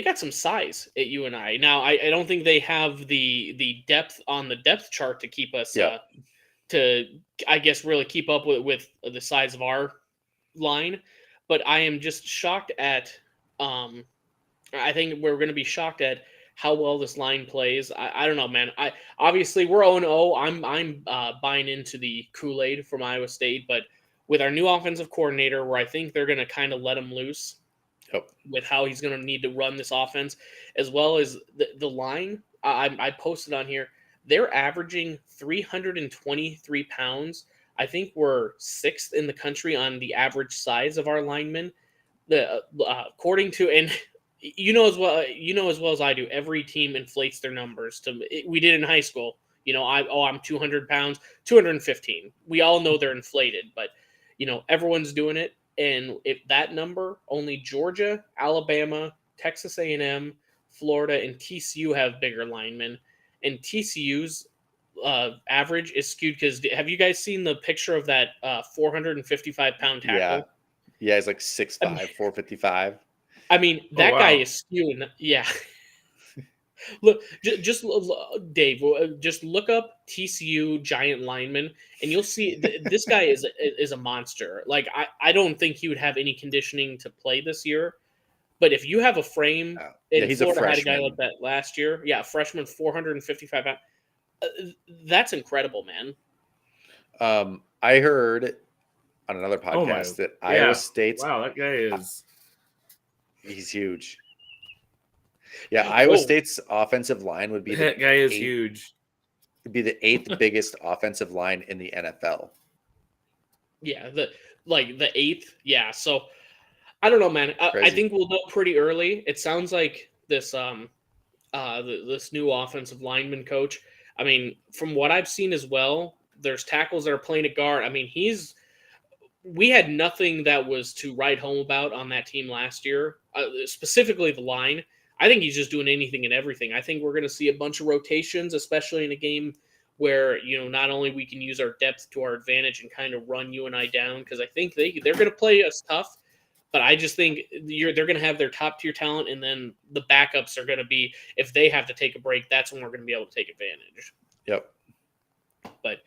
got some size at UNI. Now, I don't think they have the depth on the depth chart to keep us to, I guess, really keep up with the size of our line. But I am just shocked at I think we're going to be shocked at how well this line plays. I don't know, man. Obviously we're 0-0. I'm buying into the Kool-Aid from Iowa State, but with our new offensive coordinator, where I think they're going to kind of let him loose with how he's going to need to run this offense, as well as the line. I posted on here. They're averaging 323 pounds. I think we're 6th in the country on the average size of our linemen. According to, and as well as I do, every team inflates their numbers. We did in high school. I'm 200 pounds, 215. We all know they're inflated, but everyone's doing it. And if that number, only Georgia, Alabama, Texas A&M, Florida, and TCU have bigger linemen. And TCU's average is skewed because have you guys seen the picture of that 455-pound tackle? Yeah, he's like 6'5", 455. I mean, that guy is skewing. Yeah. Look, Dave, just look up TCU giant lineman, and you'll see this guy is a monster. Like, I don't think he would have any conditioning to play this year, but if you have a frame, and he's Florida a had a freshman. guy like that last year. Yeah, freshman, 455 pounds. That's incredible, man. I heard on another podcast that Iowa State's that guy he's huge. Yeah, Iowa State's offensive line would be that guy is huge. It'd be the 8th biggest offensive line in the NFL. Yeah, the 8th. Yeah, so I don't know, man. I think we'll know pretty early. It sounds like this this new offensive lineman coach. I mean, from what I've seen as well, there's tackles that are playing at guard. I mean, we had nothing that was to write home about on that team last year, specifically the line. I think he's just doing anything and everything. I think we're going to see a bunch of rotations, especially in a game where, not only we can use our depth to our advantage and kind of run UNI down, because I think they're going to play us tough, but I just think they're going to have their top-tier talent, and then the backups are going to be, if they have to take a break, that's when we're going to be able to take advantage. Yep. But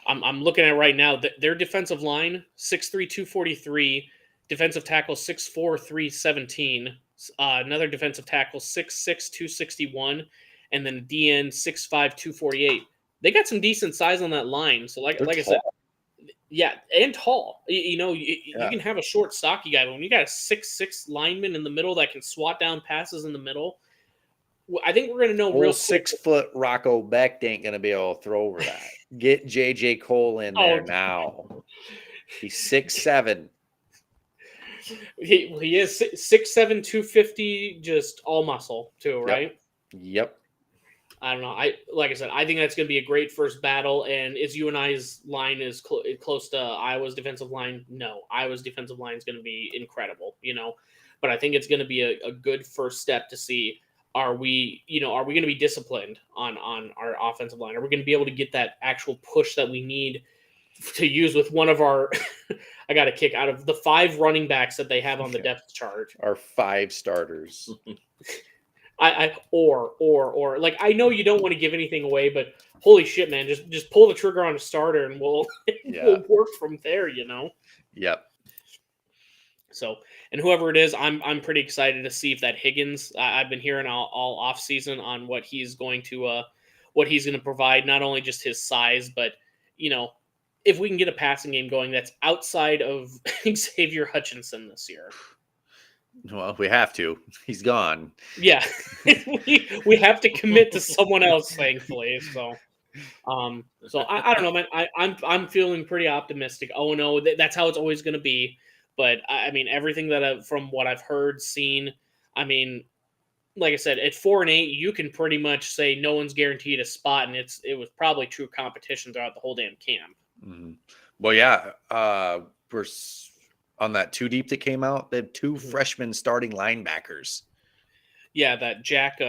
I'm looking at right now, their defensive line, 6'3", 243, defensive tackle, 6'4", 317, another defensive tackle, 6'6", 261, and then DN, 6'5", 248. They got some decent size on that line. So like I said, yeah, and tall. You can have a short, stocky guy, but when you got a 6'6" lineman in the middle that can swat down passes in the middle, I think we're going to know real 6-foot Rocco Becht ain't going to be able to throw over that. Get J.J. Cole in there now. He's 6'7". He is 6'7", 250, just all muscle too, right? Yep. I don't know. Like I said, I think that's going to be a great first battle. And is UNI's line is close to Iowa's defensive line? No, Iowa's defensive line is going to be incredible. But I think it's going to be a good first step to see, are we going to be disciplined on our offensive line? Are we going to be able to get that actual push that we need to use with one of our I got a kick out of the 5 running backs that they have on the depth chart. Our 5 starters. Or like, I know you don't want to give anything away, but holy shit, man, just pull the trigger on a starter and we'll work from there, Yep. So, and whoever it is, I'm pretty excited to see if that Higgins. I've been hearing all off season on what he's going to provide. Not only just his size, but if we can get a passing game going that's outside of Xavier Hutchinson this year. Well, we have to. He's gone. Yeah, we have to commit to someone else, thankfully. So, I don't know, man. I'm feeling pretty optimistic. Oh no, that's how it's always going to be. But I mean, everything that from what I've heard, seen, I mean, like I said, at 4-8, you can pretty much say no one's guaranteed a spot, and it was probably true competition throughout the whole damn camp. Mm-hmm. Well, yeah, we're on that 2 deep that came out. They had 2 freshman starting linebackers. Yeah, that Jack.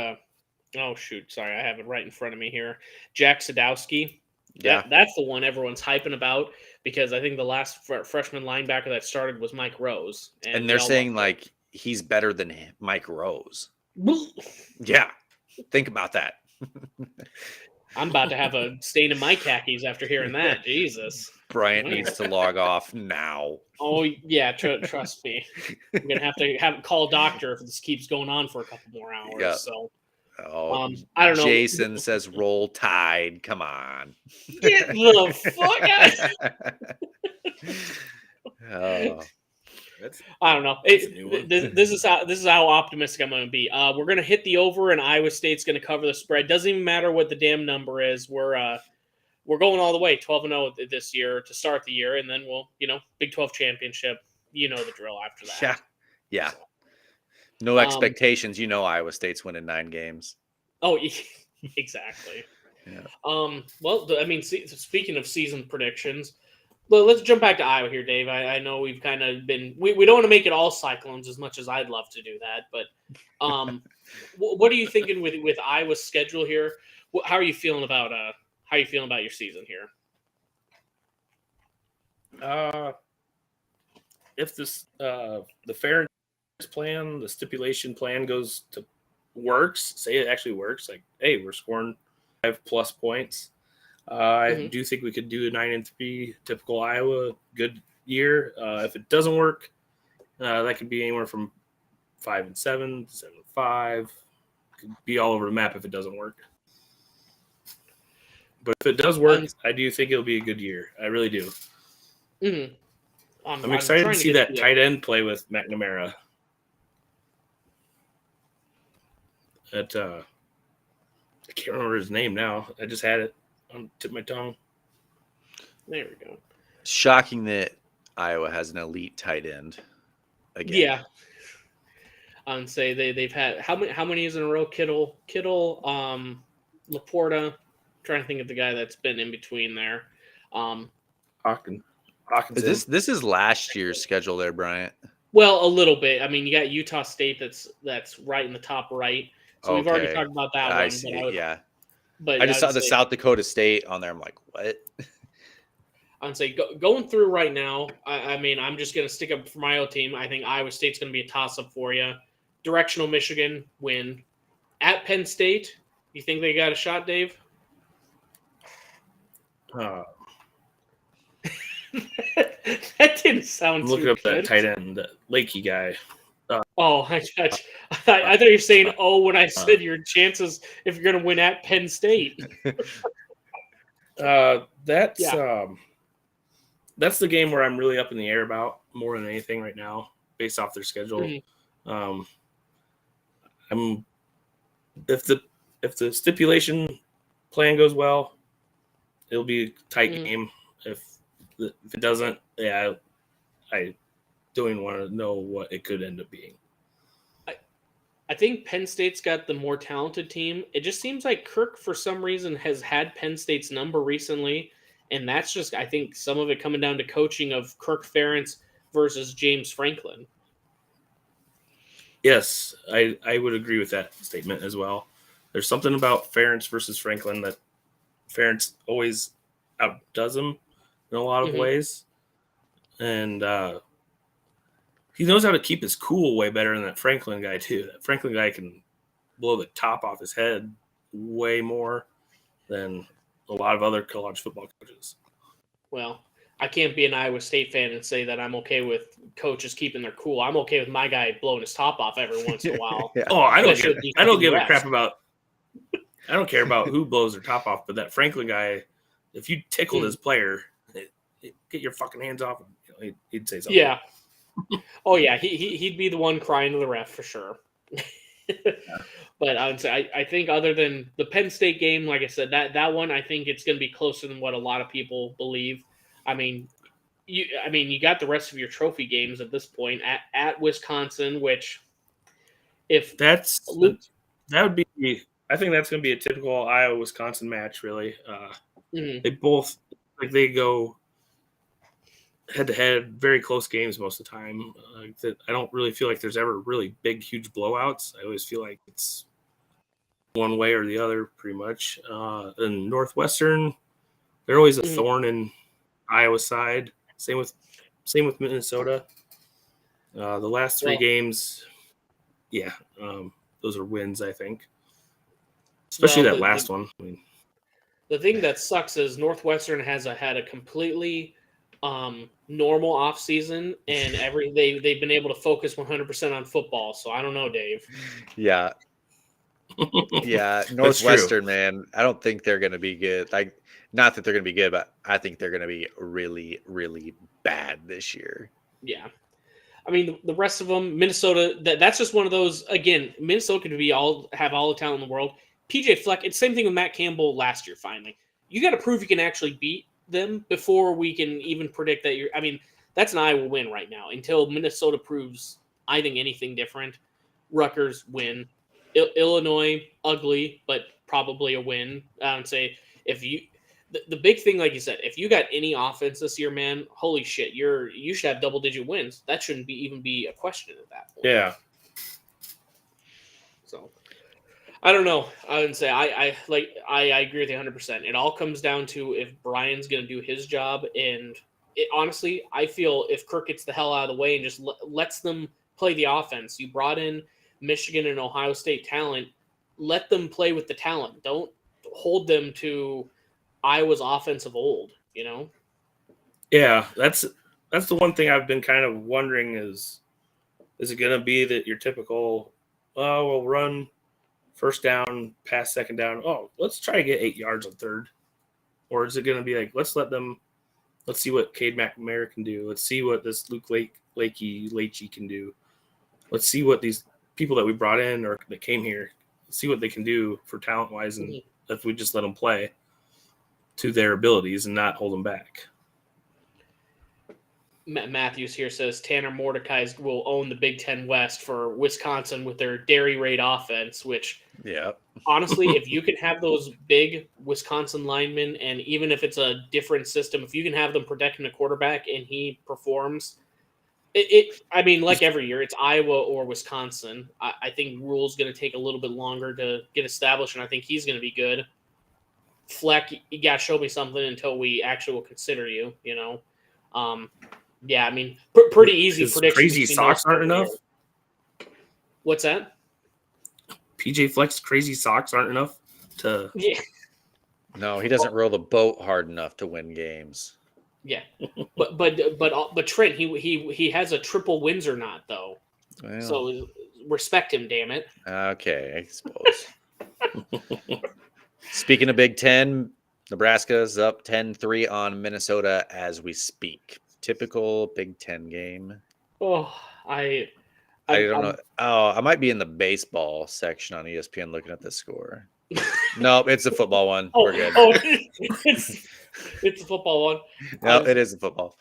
Oh shoot, sorry, I have it right in front of me here. Jack Sadowski. That's the one everyone's hyping about because I think the last freshman linebacker that started was Mike Rose, and they're saying like he's better than Mike Rose. Yeah, think about that. I'm about to have a stain in my khakis after hearing that. Jesus. Bryant needs to log off now. Oh yeah, trust me. I'm gonna have to call a doctor if this keeps going on for a couple more hours. Yeah. So. I don't know. Jason says roll Tide. Come on. Get the fuck out. I don't know. This is how optimistic I'm going to be. We're going to hit the over, and Iowa State's going to cover the spread. Doesn't even matter what the damn number is. We're going all the way, 12-0 this year to start the year, and then we'll, Big 12 championship. You know the drill after that. Yeah. No expectations. Iowa State's winning 9 games. Oh, exactly. Yeah. Well, I mean, speaking of season predictions, let's jump back to Iowa here, Dave. I know we've kind of been we don't want to make it all Cyclones as much as I'd love to do that, but what are you thinking with Iowa's schedule here? How are you feeling about your season here? If this the fair plan, the stipulation plan works, say it actually works, like, hey, we're scoring 5+ points. I do think we could do a 9-3 typical Iowa good year. If it doesn't work, that could be anywhere from 5-7, 7-5. Could be all over the map if it doesn't work. But if it does work, I do think it'll be a good year. I really do. Mm-hmm. I'm excited to see that tight end play with McNamara. I can't remember his name now. I just had it on the tip of my tongue. There we go. Shocking that Iowa has an elite tight end again. Yeah. And say they've had how many is in a row? Kittle, Laporta. I'm trying to think of the guy that's been in between there. Hawkins. This is last year's schedule there, Bryant. Well, a little bit. I mean, you got Utah State that's right in the top right. So we've already talked about that one. I see. But I just saw the South Dakota State on there. I'm like, what? I'd say going through right now, I mean, I'm just going to stick up for my own team. I think Iowa State's going to be a toss-up for you. Directional Michigan win. At Penn State, you think they got a shot, Dave? That didn't sound looking up good. That tight end, that Lakey guy. I thought you were saying, when I said your chances if you're going to win at Penn State. That's the game where I'm really up in the air about more than anything right now, based off their schedule. Mm-hmm. If the stipulation plan goes well, it'll be a tight game. If it doesn't, I don't even want to know what it could end up being. I think Penn State's got the more talented team. It just seems like Kirk, for some reason, has had Penn State's number recently, and that's just, I think, some of it coming down to coaching of Kirk Ferentz versus James Franklin. Yes, I would agree with that statement as well. There's something about Ferentz versus Franklin that Ferentz always outdoes him in a lot of ways, and he knows how to keep his cool way better than that Franklin guy, too. That Franklin guy can blow the top off his head way more than a lot of other college football coaches. Well, I can't be an Iowa State fan and say that I'm okay with coaches keeping their cool. I'm okay with my guy blowing his top off every once in a while. Yeah. Oh, I don't give a crap about – I don't care about who blows their top off, but that Franklin guy, if you tickled his player, get your fucking hands off him. You know, he'd say something. Yeah. Oh yeah, he'd be the one crying to the ref for sure. But I would say I think other than the Penn State game, like I said, that one I think it's going to be closer than what a lot of people believe. I mean, you got the rest of your trophy games at this point at Wisconsin, which if that would be. I think that's going to be a typical Iowa-Wisconsin match. Really, they both they go head-to-head, very close games most of the time. I don't really feel like there's ever really big, huge blowouts. I always feel like it's one way or the other, pretty much. And Northwestern, they're always a thorn in Iowa's side. Same with Minnesota. The last three games, those are wins, I think. Especially that last one. I mean, the thing that sucks is Northwestern has had a completely normal off season, and they've been able to focus 100% on football. So I don't know, Dave. Yeah. Yeah, Northwestern, man, I don't think they're going to be good. Like, not that they're going to be good, but I think they're going to be really, really bad this year. Yeah. I mean, the rest of them, Minnesota, that's just one of those. Again, Minnesota could have all the talent in the world. PJ Fleck, it's the same thing with Matt Campbell last year, finally. You got to prove you can actually beat them before we can even predict that you're. I mean, that's an Iowa win right now. Until Minnesota proves, I think, anything different, Rutgers win. Illinois, ugly, but probably a win. I would say the big thing, like you said, if you got any offense this year, man, holy shit, you should have double-digit wins. That shouldn't even be a question at that point. Yeah. So, I don't know. I would say I agree with you 100%. It all comes down to if Brian's going to do his job, and honestly, I feel if Kirk gets the hell out of the way and just lets them play the offense. You brought in Michigan and Ohio State talent, let them play with the talent. Don't hold them to Iowa's offense of old, you know? Yeah, that's the one thing I've been kind of wondering is it going to be that your typical, we'll run first down, pass second down. Oh, let's try to get 8 yards on third. Or is it going to be like, let's see what Cade McNamara can do. Let's see what this Luke Leachy can do. Let's see what these people that we brought in or that came here, see what they can do for talent-wise, and if we just let them play to their abilities and not hold them back. Matthews here says Tanner Mordecai will own the Big Ten West for Wisconsin with their dairy raid offense, which, honestly, if you can have those big Wisconsin linemen, and even if it's a different system, if you can have them protecting the quarterback and he performs, I mean, like every year, it's Iowa or Wisconsin. I think Rule's going to take a little bit longer to get established, and I think he's going to be good. Fleck, you got to show me something until we actually will consider you, you know? Yeah, I mean, pretty easy prediction. Crazy socks aren't enough? What's that? PJ Fleck's crazy socks aren't enough to... Yeah. No, he doesn't roll the boat hard enough to win games. Yeah, but Trent, he has a triple Windsor knot though, so respect him, damn it. Okay, I suppose. Speaking of Big Ten, Nebraska's up 10-3 on Minnesota as we speak. Typical Big Ten game. Oh, I don't know. Oh, I might be in the baseball section on ESPN looking at the score. Nope, it's the football one. We're good. Oh, it's the football one. No, it is the football.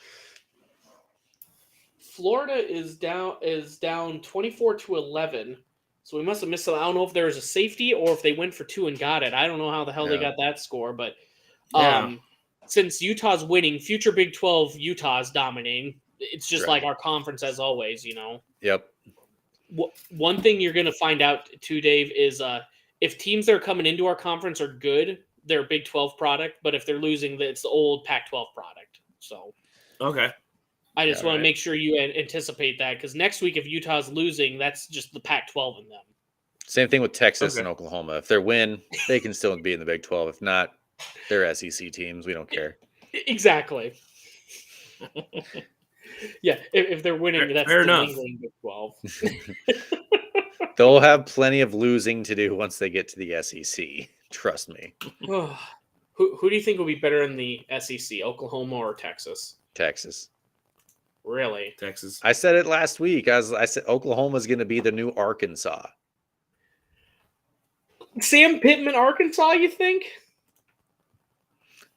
Florida is down 24-11. So we must have missed it. I don't know if there was a safety or if they went for 2 and got it. I don't know how the hell they got that score, but since Utah's winning, future Big 12 Utah's dominating. It's just like our conference as always, you know. Yep. One thing you're going to find out too, Dave, is if teams that are coming into our conference are good, they're a Big 12 product, but if they're losing, it's the old Pac-12 product. So, okay. I just want to make sure you anticipate that, because next week, if Utah's losing, that's just the Pac-12 in them. Same thing with Texas and Oklahoma. If they win, they can still be in the Big 12. If not, they're SEC teams. We don't care. Exactly. Yeah, if they're winning, that's fair the enough. lingering Big 12. They'll have plenty of losing to do once they get to the SEC. Trust me. Who do you think will be better in the SEC, Oklahoma or Texas? Texas. Really? Texas. I said it last week. I said Oklahoma's going to be the new Arkansas. Sam Pittman, Arkansas, you think?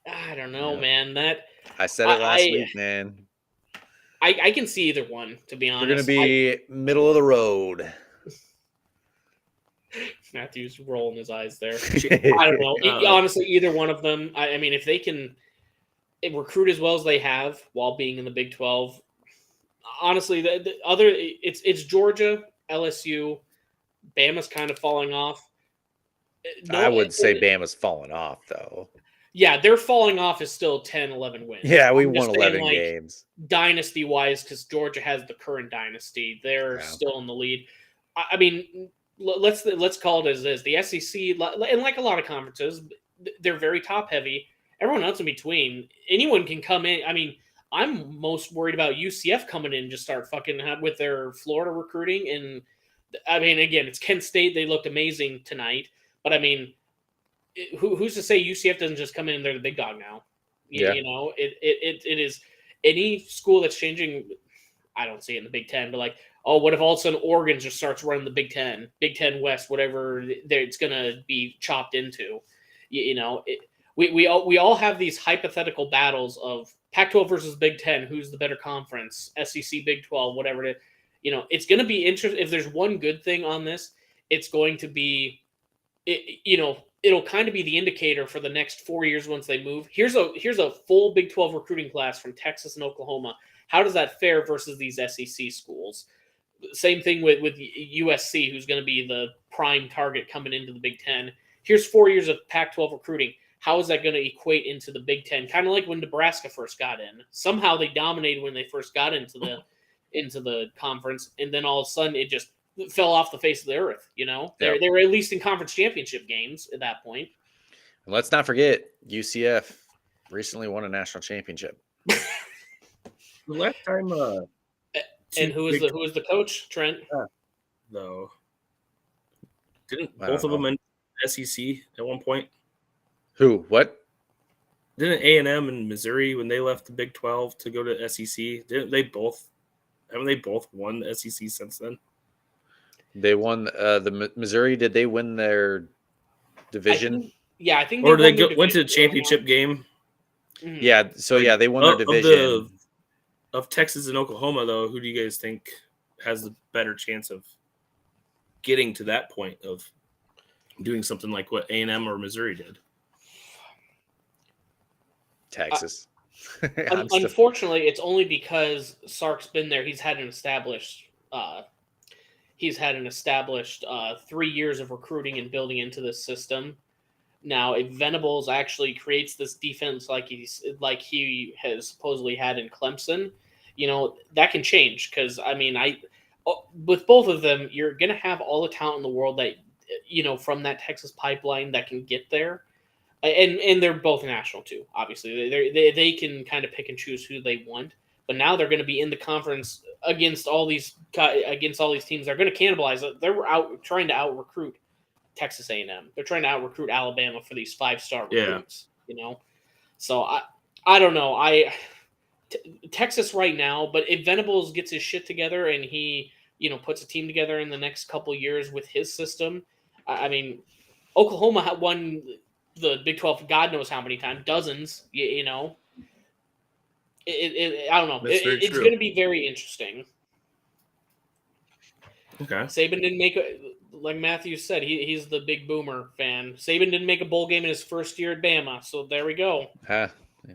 I don't know, Yep. man. That I said it last week, man. I can see either one, to be honest. They're going to be middle of the road. Matthew's rolling his eyes there. I don't know. Honestly, either one of them. I mean, if they can recruit as well as they have while being in the Big 12, honestly, the other it's Georgia, LSU, Bama's kind of falling off. I would say Bama's falling off, though. Yeah, their falling off is still 10, 11 wins. Yeah, we won 11 games. Dynasty-wise, because Georgia has the current dynasty. They're still in the lead. I mean, let's call it as is. The SEC, and like a lot of conferences, they're very top-heavy. Everyone else in between, anyone can come in. I mean, I'm most worried about UCF coming in and just start fucking with their Florida recruiting. And, I mean, again, it's Kent State. They looked amazing tonight. But, I mean, who's to say UCF doesn't just come in and they're the big dog now? You know, it is any school that's changing. I don't see it in the Big Ten, but like, oh, what if all of a sudden Oregon just starts running the Big Ten West, whatever it's going to be chopped into? You know, we all have these hypothetical battles of Pac-12 versus Big Ten. Who's the better conference? SEC, Big 12, whatever it is. You know, it's going to be interesting. If there's one good thing on this, it's going to be, it'll kind of be the indicator for the next 4 years once they move. Here's a full Big 12 recruiting class from Texas and Oklahoma. How does that fare versus these SEC schools? Same thing with USC, who's going to be the prime target coming into the Big Ten. Here's 4 years of Pac-12 recruiting. How is that going to equate into the Big Ten? Kind of like when Nebraska first got in. Somehow they dominated when they first got into the conference, and then all of a sudden it just fell off the face of the earth. You know, they were at least in conference championship games at that point. And let's not forget, UCF recently won a national championship. The last time, and who is the coach? Trent. Though, didn't both of them in SEC at one point? Who? What? Didn't A&M and Missouri, when they left the Big 12 to go to SEC, haven't they both won the SEC since then? They won the Missouri. Did they win their division? I think. Or they went to the championship game. Mm-hmm. Yeah. So they won their division. Of Texas and Oklahoma, though, who do you guys think has the better chance of getting to that point of doing something like what A&M or Missouri did? Texas. Unfortunately, it's only because Sark's been there. He's had an established 3 years of recruiting and building into this system. Now, if Venables actually creates this defense like he has supposedly had in Clemson, you know, that can change. Because I mean, with both of them, you're going to have all the talent in the world that, you know, from that Texas pipeline that can get there. And they're both national too. Obviously, they can kind of pick and choose who they want. But now they're going to be in the conference against all these teams. They're going to cannibalize it. They're trying to out recruit Texas A&M. They're trying to out recruit Alabama for these 5-star recruits. You know, so I don't know. Texas right now, but if Venables gets his shit together and he, you know, puts a team together in the next couple of years with his system, I mean, Oklahoma won the Big 12 God knows how many times, dozens. You know, I don't know. It's going to be very interesting. Okay. Saban didn't make like Matthew said, he's the big boomer fan. Saban didn't make a bowl game in his first year at Bama, so there we go. Yeah.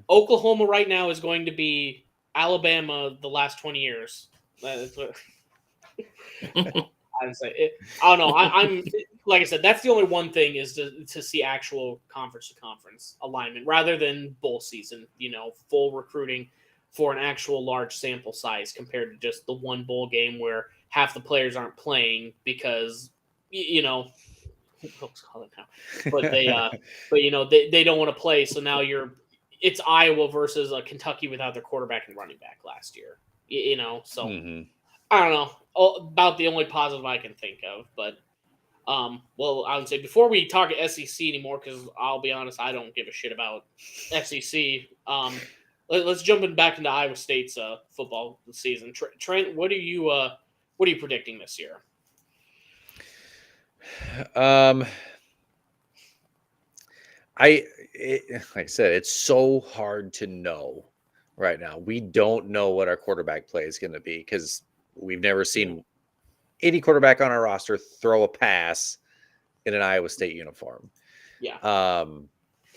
Oklahoma right now is going to be Alabama the last 20 years. That's what I'd say. I don't know. I'm like I said, that's the only one thing is to see actual conference to conference alignment rather than bowl season. You know, full recruiting for an actual large sample size compared to just the one bowl game where half the players aren't playing because, you know, folks call it now, but but you know, they don't want to play. So now it's Iowa versus Kentucky without their quarterback and running back last year, you know? So I don't know, about the only positive I can think of, but Well, I would say before we talk SEC anymore, because I'll be honest, I don't give a shit about SEC. Let's jump back into Iowa State's football season. Trent, what are you predicting this year? Like I said, it's so hard to know right now. We don't know what our quarterback play is going to be because we've never seen any quarterback on our roster throw a pass in an Iowa State uniform. Yeah.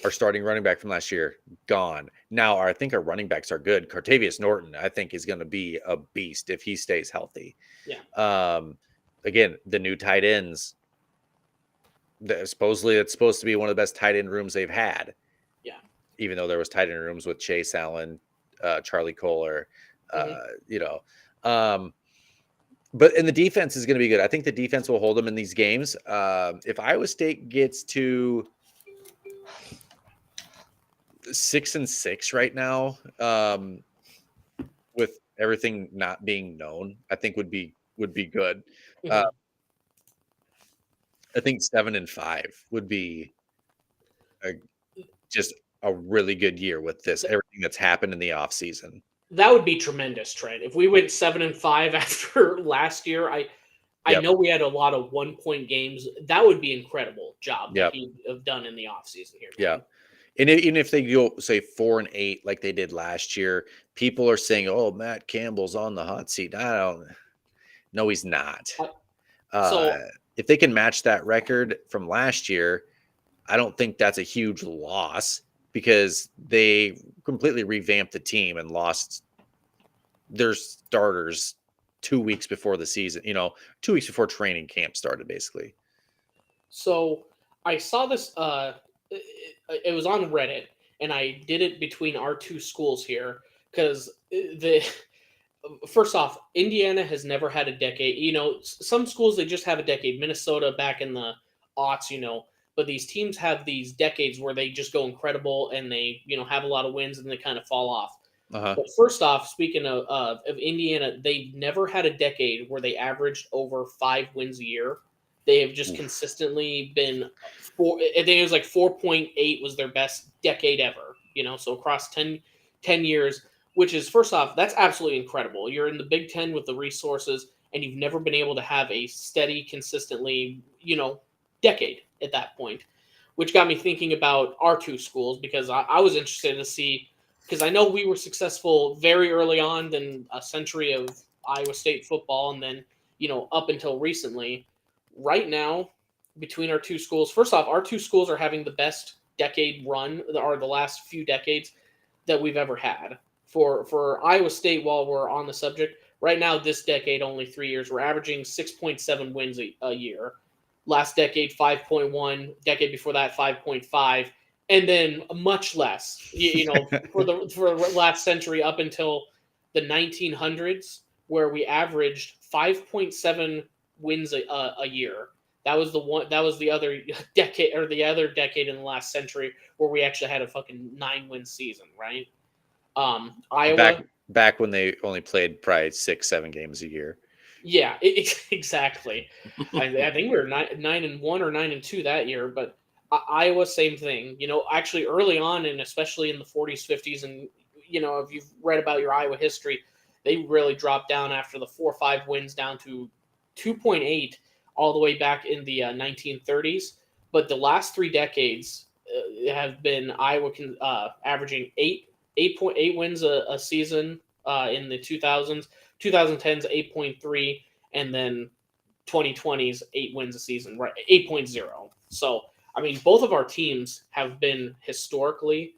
Our starting running back from last year, gone. Now, I think our running backs are good. Cartavius Norton, I think, is going to be a beast if he stays healthy. Yeah. Again, the new tight ends, supposedly it's supposed to be one of the best tight end rooms they've had. Yeah. Even though there was tight end rooms with Chase Allen, Charlie Kohler, but the defense is going to be good. I think the defense will hold them in these games. If Iowa State gets to 6-6 right now, with everything not being known, I think would be good. Mm-hmm. I think 7-5 would be just a really good year with everything that's happened in the off season. That would be tremendous, Trent. If we went 7-5 after last year, I know we had a lot of 1-point games. That would be incredible job that he'd have done in the offseason here. Yeah. And even if they go, say, 4-8 like they did last year, people are saying, "Oh, Matt Campbell's on the hot seat." I don't. No, he's not. If they can match that record from last year, I don't think that's a huge loss because they completely revamped the team and lost their starters 2 weeks before the season. 2 weeks before training camp started, basically. So I saw this. It was on Reddit, and I did it between our two schools here because first off, Indiana has never had a decade. Some schools they just have a decade. Minnesota back in the aughts, but these teams have these decades where they just go incredible and they have a lot of wins and they kind of fall off. Uh-huh. But first off, speaking of Indiana, they've never had a decade where they averaged over 5 wins a year. They have just consistently been I think it was like 4.8 was their best decade ever, so across 10 years, which is, first off, that's absolutely incredible. You're in the Big Ten with the resources, and you've never been able to have a steady, consistently, decade at that point, which got me thinking about our two schools because I was interested to see, because I know we were successful very early on than a century of Iowa State football, and then, up until recently. Right now, between our two schools, first off, our two schools are having the best decade run, or the last few decades that we've ever had. For Iowa State, while we're on the subject, right now, this decade, only 3 years, we're averaging 6.7 wins a year. Last decade, 5.1. Decade before that, 5.5. And then much less, for the last century up until the 1900s, where we averaged 5.7 wins a year. That was the other decade, or the other decade in the last century where we actually had a fucking 9-win season, right? Iowa back when they only played probably 6-7 games a year. Yeah, exactly. I think we were 9-1 or 9-2 that year, but Iowa, same thing. Actually early on, and especially in the 40s, 50s, and if you've read about your Iowa history, they really dropped down after the 4 or 5 wins down to 2.8 all the way back in the 1930s. But the last 3 decades have been Iowa averaging 8.8 wins a season in the 2000s, 2010s 8.3, and then 2020s 8 wins a season, right? 8.0. So, I mean, both of our teams have been historically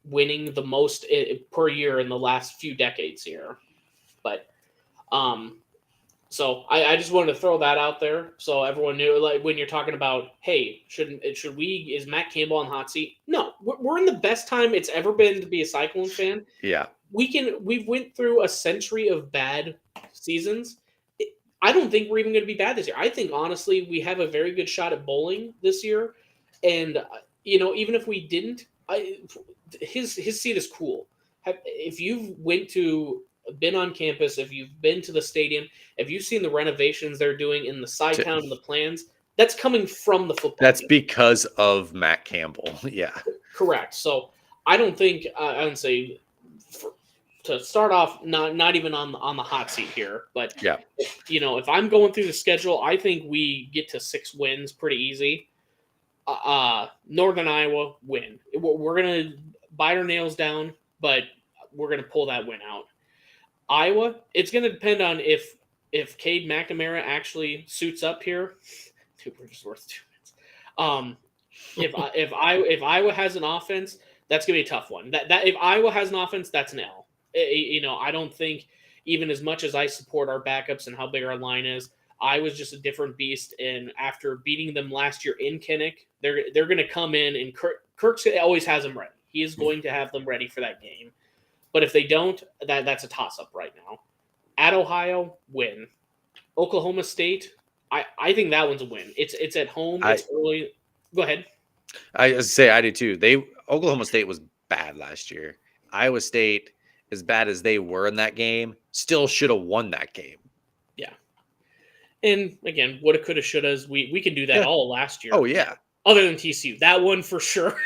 winning the most per year in the last few decades here. But so I just wanted to throw that out there so everyone knew, like, when you're talking about, hey, is Matt Campbell on hot seat? No, we're in the best time it's ever been to be a Cyclones fan. Yeah. We've went through a century of bad seasons. I don't think we're even going to be bad this year. I think, honestly, we have a very good shot at bowling this year. And, even if we didn't, his seat is cool. If you've been on campus, if you've been to the stadium, if you've seen the renovations they're doing in the side town and the plans, That's coming from the football. That's team. because of Matt Campbell. Yeah. Correct. So I don't think I would say to start off, not even on the hot seat here, but Yeah. if I'm going through the schedule, I think we get to 6 wins pretty easy. Northern Iowa win. We're gonna bite our nails down, but we're gonna pull that win out. Iowa, it's gonna depend on if Cade McNamara actually suits up here. Dude, we're just worth 2 wins. If Iowa has an offense, that's gonna be a tough one. That if Iowa has an offense, that's an L. I don't think, even as much as I support our backups and how big our line is, Iowa's just a different beast. And after beating them last year in Kinnick, they're gonna come in, and Kirk always has them ready. He is going to have them ready for that game. But if they don't, that's a toss up right now. At Ohio, win. Oklahoma State, I think that one's a win. It's at home. It's early. Go ahead. I do too. Oklahoma State was bad last year. Iowa State, as bad as they were in that game, still should have won that game. Yeah. And again, woulda, coulda, shouldas. We can do that all last year. Oh yeah. Other than TCU, that one for sure.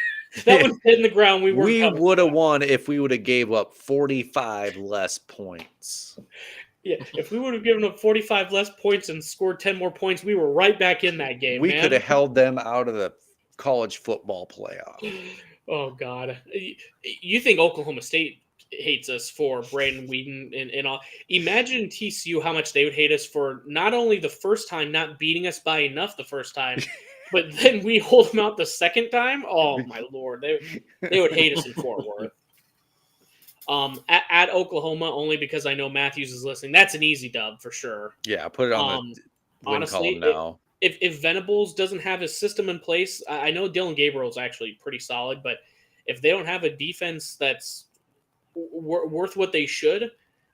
That one's hitting the ground. We would have won if we would have gave up 45 less points. Yeah, if we would have given up 45 less points and scored 10 more points, we were right back in that game. We could have held them out of the college football playoff. Oh God, you think Oklahoma State hates us for Brandon Whedon and all? Imagine TCU how much they would hate us for not only the first time not beating us by enough the first time, but then we hold them out the second time. Oh my Lord, they would hate us in Fort Worth. At Oklahoma, only because I know Matthews is listening. That's an easy dub for sure. Yeah, put it on the win honestly, column now. If Venables doesn't have his system in place, I know Dylan Gabriel is actually pretty solid, but if they don't have a defense that's worth what they should,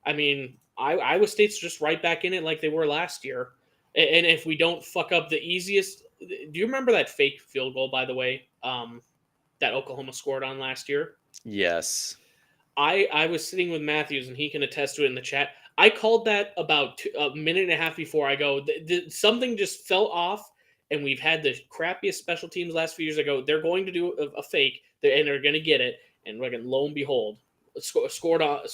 I mean, Iowa State's just right back in it like they were last year. And if we don't fuck up the easiest, do you remember that fake field goal, by the way, that Oklahoma scored on last year? Yes. I was sitting with Matthews, and he can attest to it in the chat. I called that about a minute and a half before. I go, something just fell off, and we've had the crappiest special teams last few years. I go, they're going to do a fake, and they're going to get it. And lo and behold, scored on a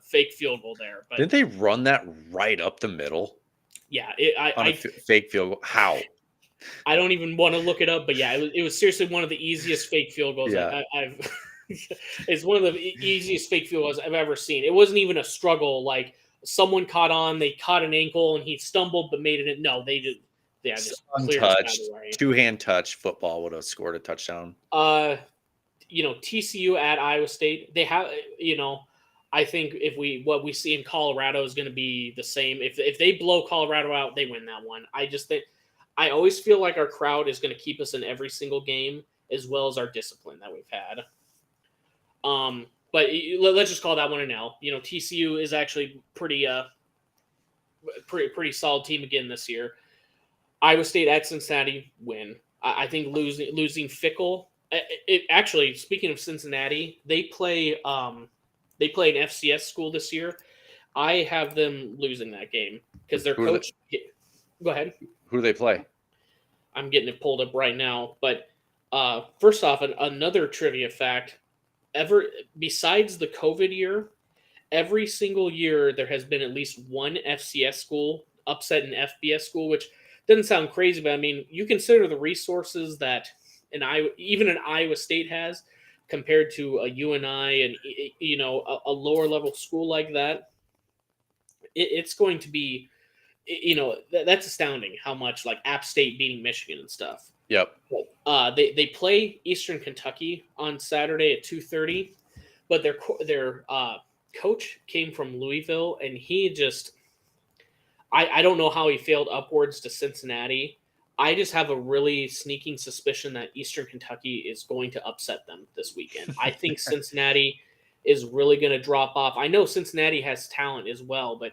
fake field goal there. But didn't they run that right up the middle? Yeah, fake field goal. How? I don't even want to look it up, but yeah, it was seriously one of the easiest fake field goals I've. It's one of the easiest fake field goals I've ever seen. It wasn't even a struggle. Like someone caught on, they caught an ankle, and he stumbled but made it. No, they just untouched, two-hand touch football would have scored a touchdown. TCU at Iowa State, they have. I think what we see in Colorado is going to be the same. If they blow Colorado out, they win that one. I just think I always feel like our crowd is going to keep us in every single game, as well as our discipline that we've had. But let's just call that one an L. TCU is actually pretty solid team again this year. Iowa State at Cincinnati win. I think losing Fickle. Actually, speaking of Cincinnati, they play an FCS school this year. I have them losing that game because their coach. Go ahead. Who do they play? I'm getting it pulled up right now. But first off, another trivia fact. Besides the COVID year, every single year there has been at least one FCS school upset an FBS school, which doesn't sound crazy, but I mean, you consider the resources that even an Iowa State has compared to a UNI and a lower level school like that. It's going to be, that's astounding how much like App State beating Michigan and stuff. Yep. They play Eastern Kentucky on Saturday at 2:30, but their coach came from Louisville, and he just I don't know how he failed upwards to Cincinnati. I just have a really sneaking suspicion that Eastern Kentucky is going to upset them this weekend. I think Cincinnati is really going to drop off. I know Cincinnati has talent as well, but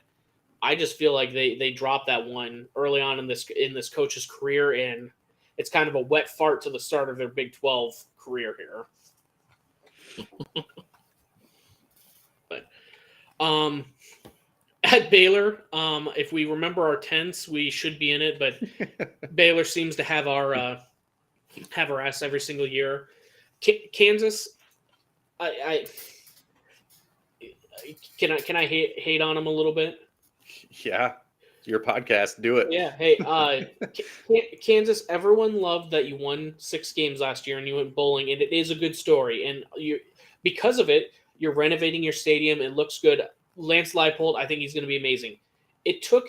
I just feel like they dropped that one early on in this coach's career, and it's kind of a wet fart to the start of their Big 12 career here. But At Baylor, if we remember our tense, we should be in it, but Baylor seems to have our ass every single year. Kansas, I can I hate on them a little bit? Yeah, your podcast. Do it. Yeah. Hey, Kansas. Everyone loved that you won 6 games last year and you went bowling, and it is a good story. And because of it, you're renovating your stadium. It looks good. Lance Leipold, I think he's going to be amazing. It took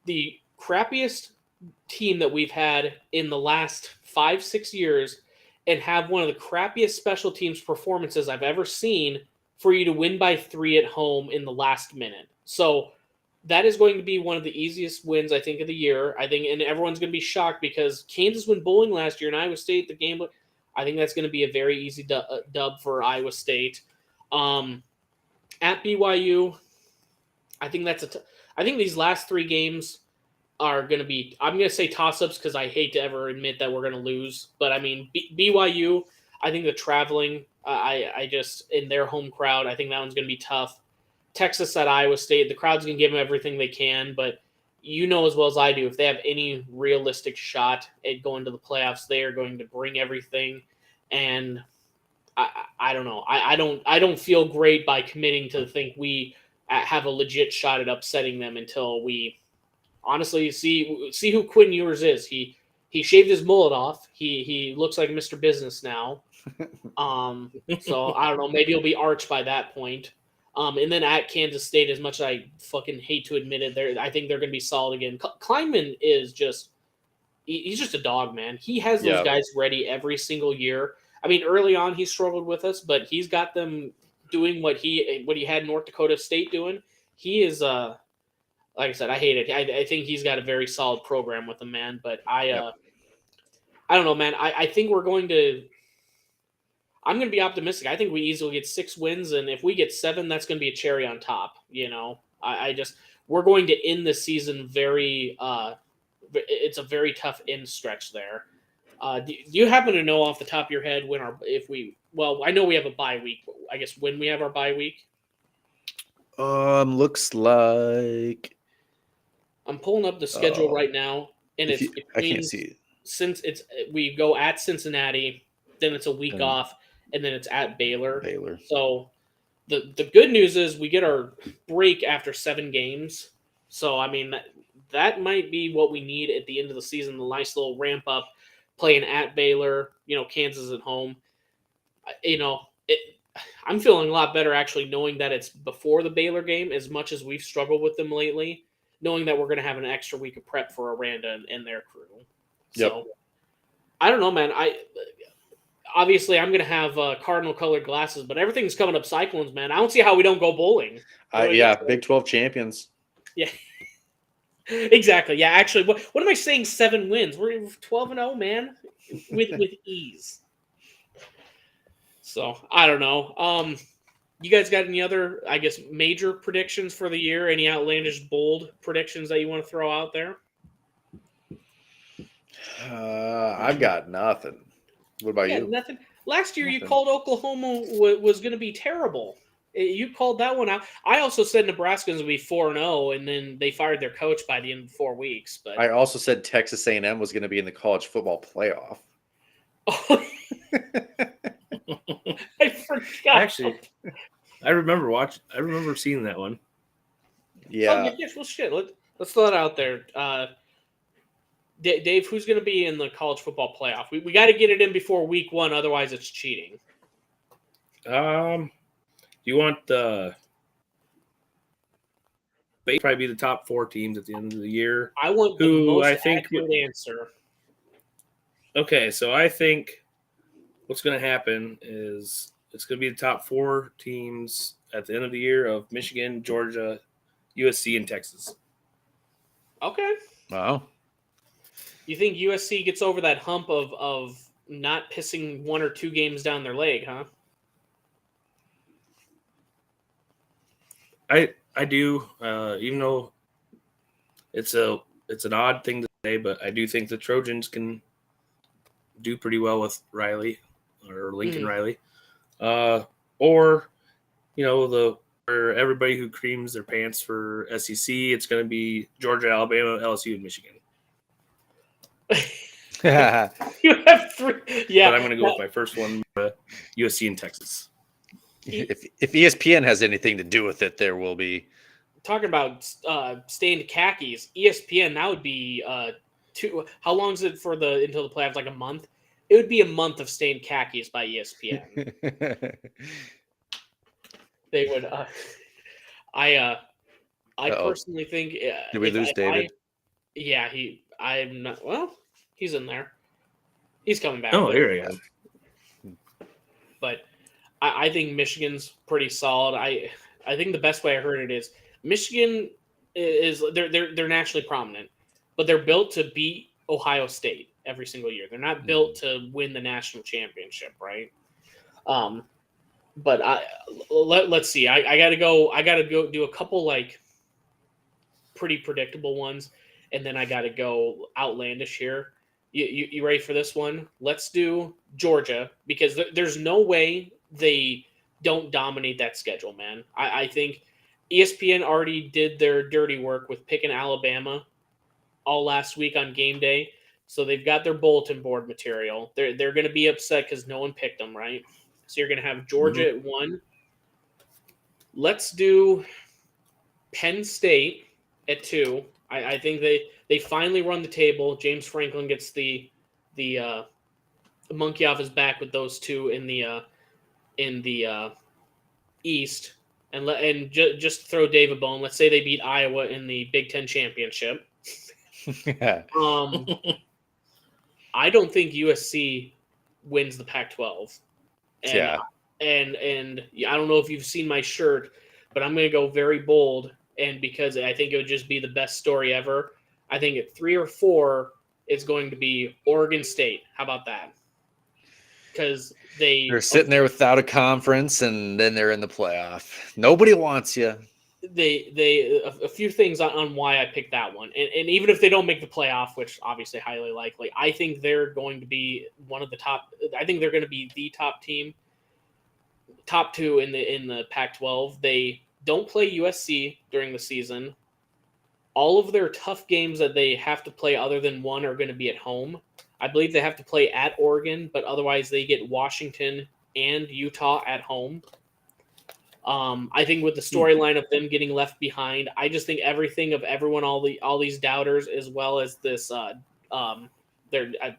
the crappiest team that we've had in the last 5-6 years and have one of the crappiest special teams performances I've ever seen for you to win by 3 at home in the last minute. So that is going to be one of the easiest wins, I think, of the year. I think, and everyone's going to be shocked because Kansas went bowling last year and Iowa State, the game. I think that's going to be a very easy dub for Iowa State. At BYU, I think I think these last 3 games are going to be, I'm going to say toss-ups because I hate to ever admit that we're going to lose. But, I mean, BYU, I think the traveling, I just, in their home crowd, I think that one's going to be tough. Texas at Iowa State, the crowd's going to give them everything they can, but you know as well as I do, if they have any realistic shot at going to the playoffs, they are going to bring everything. And I don't know. I don't feel great by committing to think we have a legit shot at upsetting them until we honestly see who Quinn Ewers is. He shaved his mullet off. He looks like Mr. Business now. So I don't know. Maybe he'll be Arch by that point. And then at Kansas State, as much as I fucking hate to admit it, I think they're going to be solid again. Kleinman is he's just a dog, man. He has those guys ready every single year. I mean, early on he struggled with us, but he's got them doing what he had North Dakota State doing. He is like I said, I hate it. I think he's got a very solid program with him, man. But I don't know, man. I think I'm going to be optimistic. I think we easily get 6 wins, and if we get 7, that's going to be a cherry on top. You know, we're going to end the season very. It's a very tough end stretch there. Do you happen to know off the top of your head I know we have a bye week. I guess when we have our bye week. Looks like I'm pulling up the schedule right now, and I can't see it. Since we go at Cincinnati, then it's a week off, and then it's at Baylor. So the good news is we get our break after 7 games. So I mean that might be what we need at the end of the season. The nice little ramp up, playing at Baylor. You know, Kansas at home. You know, I'm feeling a lot better actually knowing that it's before the Baylor game. As much as we've struggled with them lately, knowing that we're going to have an extra week of prep for Aranda and their crew. So I don't know, man. Obviously, I'm going to have cardinal colored glasses, but everything's coming up Cyclones, man. I don't see how we don't go bowling. Big 12 champions. Yeah, exactly. Yeah, actually, what am I saying? 7 wins. We're 12-0, man, with ease. So I don't know. You guys got any other, I guess, major predictions for the year? Any outlandish, bold predictions that you want to throw out there? I've got nothing. What about you? Nothing. Last year, you called Oklahoma was going to be terrible. You called that one out. I also said Nebraska's going to be 4-0, and then they fired their coach by the end of 4 weeks. But I also said Texas A&M was going to be in the college football playoff. Oh, I forgot. Actually, I remember seeing that one. Yeah. Well, shit. Let's throw it out there. Dave, who's going to be in the college football playoff? We got to get it in before week 1, otherwise it's cheating. You want the probably be the top 4 teams at the end of the year. I want the most accurate answer. Okay, so I think what's going to happen is it's going to be the top 4 teams at the end of the year of Michigan, Georgia, USC, and Texas. Okay. Wow. You think USC gets over that hump of not pissing 1 or 2 games down their leg, huh? I do, even though it's an odd thing to say, but I do think the Trojans can do pretty well with Riley or Lincoln Riley, or the For everybody who creams their pants for SEC, it's going to be Georgia, Alabama, LSU, and Michigan. You have 3. Yeah, but I'm going to go with my first one, USC and Texas. If ESPN has anything to do with it, there will be. Talking about stained khakis, ESPN, that would be 2. How long is it for until the playoffs? Like a month? It would be a month of stained khakis by ESPN. They would. I personally think. Did we lose David? I'm not. Well, he's in there. He's coming back. Oh, here he is. But I think Michigan's pretty solid. I think the best way I heard it is Michigan is they're nationally prominent, but they're built to beat Ohio State every single year. They're not built to win the national championship, right? But let's see. I gotta go do a couple like pretty predictable ones, and then I gotta go outlandish here. You ready for this one? Let's do Georgia, because there's no way they don't dominate that schedule, man. I think ESPN already did their dirty work with picking Alabama all last week on game day, so they've got their bulletin board material. They're going to be upset because no one picked them, right? So you're going to have Georgia at 1. Let's do Penn State at 2. I think they finally run the table. James Franklin gets the monkey off his back with those 2 in the East, and just throw Dave a bone. Let's say they beat Iowa in the Big Ten championship. I don't think USC wins the Pac-12. And I don't know if you've seen my shirt, but I'm going to go very bold. And because I think it would just be the best story ever, I think at 3 or 4, it's going to be Oregon State. How about that? Because they're sitting there without a conference, and then they're in the playoff. Nobody wants you. A few things on why I picked that one, and even if they don't make the playoff, which obviously highly likely, I think they're going to be one of the top. I think they're going to be the top team, top 2 in the Pac-12. They don't play USC during the season. All of their tough games that they have to play, other than one, are going to be at home. I believe they have to play at Oregon, but otherwise they get Washington and Utah at home. I think with the storyline of them getting left behind, I just think everything of everyone, all these doubters, as well as this, I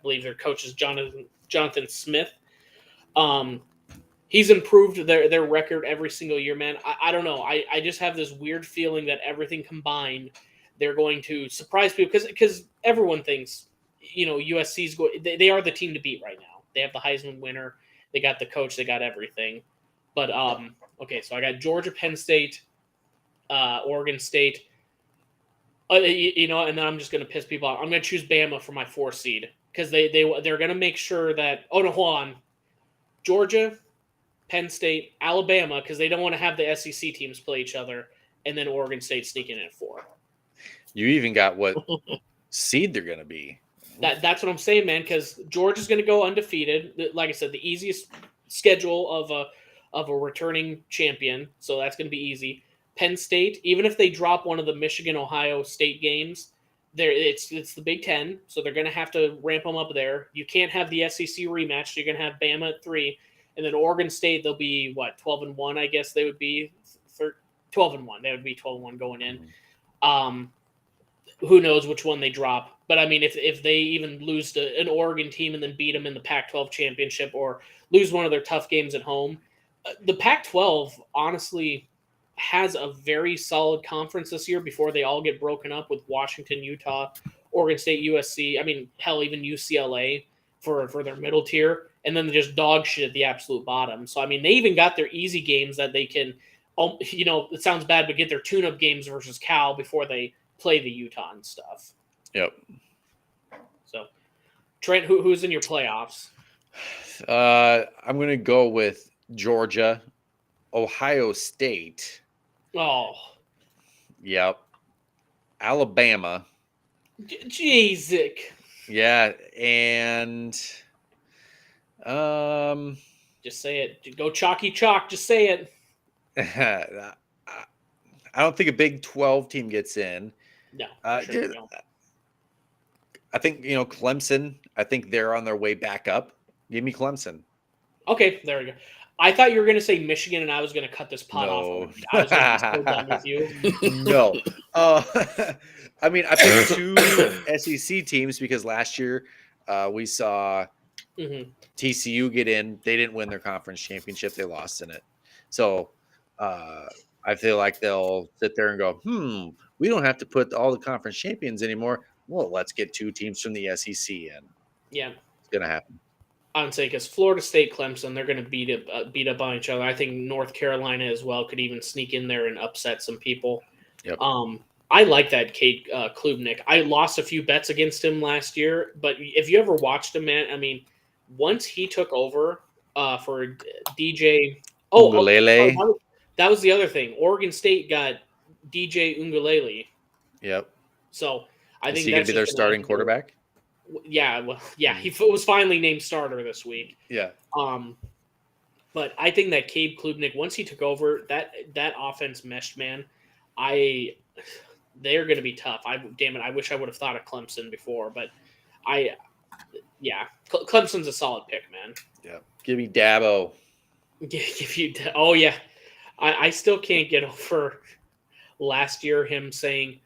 believe their coach is Jonathan Smith. He's improved their record every single year, man. I don't know. I just have this weird feeling that everything combined, they're going to surprise people because everyone thinks, USC's they are the team to beat right now. They have the Heisman winner. They got the coach. They got everything. But okay, so I got Georgia, Penn State, Oregon State. And then I'm just going to piss people off. I'm going to choose Bama for my 4 seed because they're going to make sure that. Oh no, hold on. Georgia, Penn State, Alabama, because they don't want to have the SEC teams play each other, and then Oregon State sneaking in at 4. You even got what seed they're going to be. That's what I'm saying, man. Because Georgia's going to go undefeated. Like I said, the easiest schedule of a returning champion, so that's going to be easy. Penn State, even if they drop one of the Michigan-Ohio State games, it's the Big Ten, so they're going to have to ramp them up there. You can't have the SEC rematch, so you're going to have Bama at 3, and then Oregon State, they'll be 12-1, I guess they would be 12-1. They would be 12-1 going in. Who knows which one they drop? But I mean, if they even lose to an Oregon team and then beat them in the Pac-12 championship, or lose one of their tough games at home, the Pac-12 honestly has a very solid conference this year before they all get broken up with Washington, Utah, Oregon State, USC. I mean, hell, even UCLA for their middle tier, and then just dog shit at the absolute bottom. So, I mean, they even got their easy games that they can, it sounds bad, but get their tune-up games versus Cal before they play the Utah and stuff. Yep. So, Trent, who's in your playoffs? I'm going to go with Georgia, Ohio State. Oh. Yep. Alabama. Jesus. Yeah, and just say it. Go chalky chalk. Just say it. I don't think a Big 12 team gets in. No, Dude, I think Clemson. I think they're on their way back up. Give me Clemson. Okay, there we go. I thought you were going to say Michigan, and I was going to cut this pot off. I was going to be so done with you. No. I mean, I picked 2 SEC teams because last year we saw TCU get in. They didn't win their conference championship. They lost in it. So I feel like they'll sit there and go, we don't have to put all the conference champions anymore. Well, let's get 2 teams from the SEC in. Yeah. It's going to happen. I would say because Florida State, Clemson, they're going to beat up on each other. I think North Carolina as well could even sneak in there and upset some people. Yep. I like that Cade Klubnik. I lost a few bets against him last year, but if you ever watched him, man, I mean, once he took over for DJ, that was the other thing. Oregon State got DJ Ungulele. Yep. So I think is he going to be their starting quarterback? Yeah, well, yeah, he was finally named starter this week. Yeah. But I think that Cade Klubnik, once he took over, that offense meshed, man. They're going to be tough. Damn it, I wish I would have thought of Clemson before, but Clemson's a solid pick, man. Yeah. Give me Dabo. Oh yeah, I still can't get over last year him saying,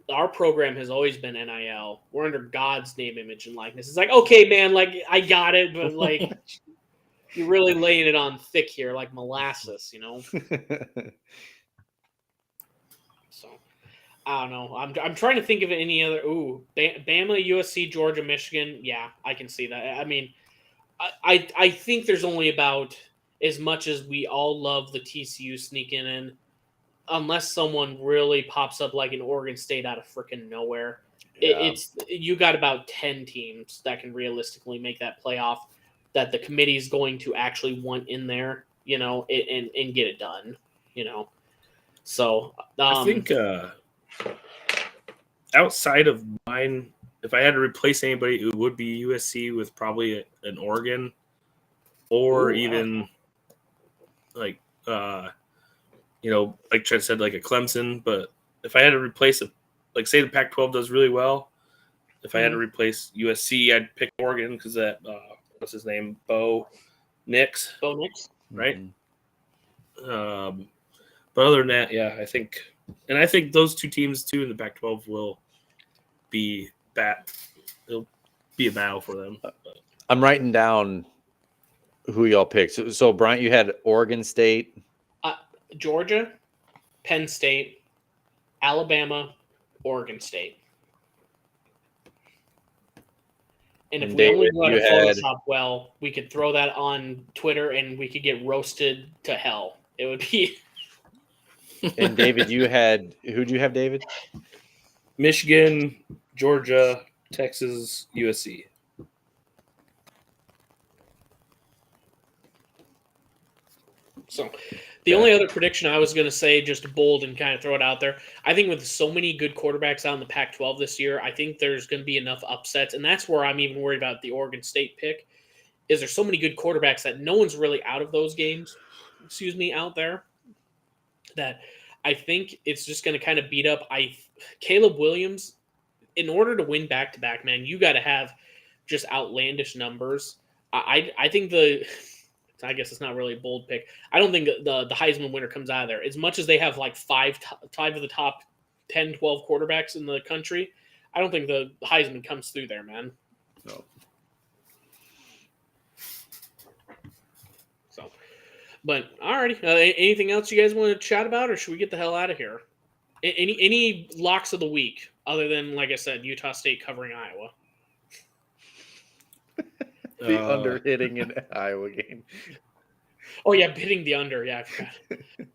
our program has always been NIL. We're under God's name, image, and likeness. It's like, okay, man, like I got it, but like you're really laying it on thick here, like molasses, So I don't know. I'm trying to think of any other. Bama, USC, Georgia, Michigan. Yeah, I can see that. I mean, I think there's only about, as much as we all love the TCU sneaking in, unless someone really pops up like an Oregon State out of freaking nowhere, it's you got about 10 teams that can realistically make that playoff that the committee is going to actually want in there, and get it done, So I think outside of mine, if I had to replace anybody, it would be USC with probably an Oregon, or even like like Trent said, like a Clemson. But if I had to replace like say the Pac-12 does really well, if I had to replace USC, I'd pick Oregon because that what's his name, Bo Nix, right? Mm-hmm. But other than that, yeah, I think those 2 teams too in the Pac-12 will be it'll be a battle for them. I'm writing down who y'all picked. So Bryant, you had Oregon State, Georgia, Penn State, Alabama, Oregon State. And if we only knew how to Photoshop well, we could throw that on Twitter and we could get roasted to hell. It would be. And David, who'd you have, David? Michigan, Georgia, Texas, USC. So the only other prediction I was going to say, just bold and kind of throw it out there, I think with so many good quarterbacks out in the Pac-12 this year, I think there's going to be enough upsets. And that's where I'm even worried about the Oregon State pick, is there's so many good quarterbacks that no one's really out of those games, out there, that I think it's just going to kind of beat up. Caleb Williams, in order to win back-to-back, man, you got to have just outlandish numbers. I think I guess it's not really a bold pick. I don't think the Heisman winner comes out of there. As much as they have like five of the top 10, 12 quarterbacks in the country, I don't think the Heisman comes through there, man. No. So, but alrighty. Anything else you guys want to chat about, or should we get the hell out of here? Any locks of the week other than, like I said, Utah State covering Iowa? The under hitting an Iowa game. Oh yeah, bidding the under. Yeah, I forgot.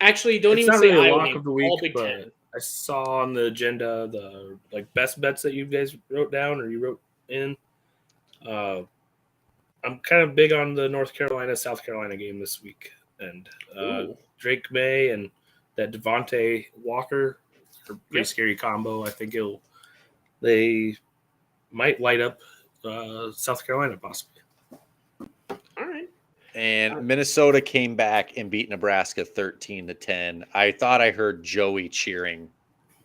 Actually, don't it's even not say really Iowa a lock game. Of the week, all Big Ten. I saw on the agenda the best bets that you guys wrote down or you wrote in. I'm kind of big on the North Carolina South Carolina game this week, and Drake May and that Devontae Walker are pretty scary combo. I think they might light up South Carolina possibly. All right. And Minnesota came back and beat Nebraska 13-10. I thought I heard Joey cheering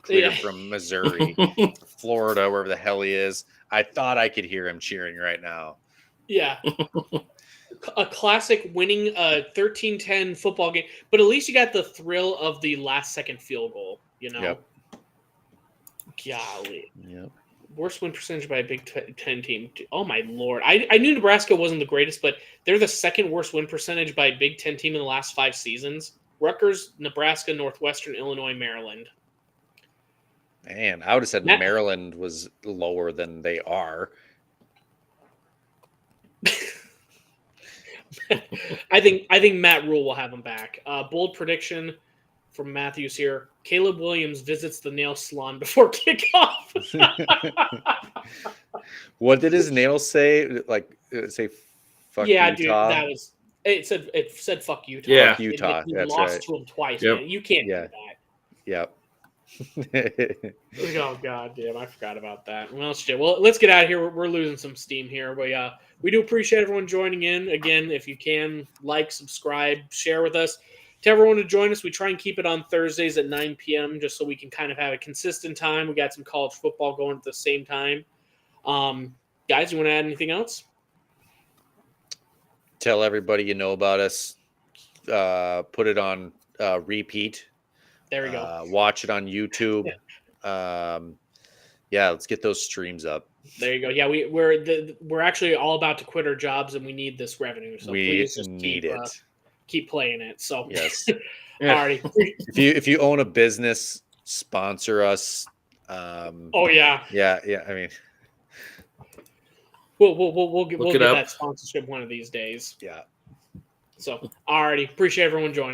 clear from Missouri, Florida, wherever the hell he is. I thought I could hear him cheering right now. Yeah. A classic winning a 13-10 football game. But at least you got the thrill of the last-second field goal, you know? Yep. Golly. Yep. Worst win percentage by a Big Ten team. Oh, my Lord. I knew Nebraska wasn't the greatest, but they're the second worst win percentage by a Big Ten team in the last 5 seasons. Rutgers, Nebraska, Northwestern, Illinois, Maryland. Man, I would have said Maryland was lower than they are. I think Matt Rule will have him back. Bold prediction from Matthews here. Caleb Williams visits the nail salon before kickoff. What did his nails say? Like say fuck yeah, Utah? dude, that was it said fuck Utah. Yeah. Fuck Utah. He That's lost right. to him twice, Yep. man. You can't do that. Yep. Oh god damn, I forgot about that. Well, let's get out of here. We're losing some steam here, but we do appreciate everyone joining in. Again, if you can, like, subscribe, share with us. To everyone to join us, we try and keep it on Thursdays at 9 p.m. just so we can kind of have a consistent time. We got some college football going at the same time. Guys, you want to add anything else? Tell everybody you know about us. Put it on repeat. There we go. Watch it on YouTube. Let's get those streams up. There you go. Yeah, we're actually all about to quit our jobs and we need this revenue. So we please just need it. Keep playing it. So yes. Alrighty. If you own a business, sponsor us. Oh yeah. Yeah. I mean, we'll get up. that sponsorship one of these days. Yeah. So alrighty. Appreciate everyone joining.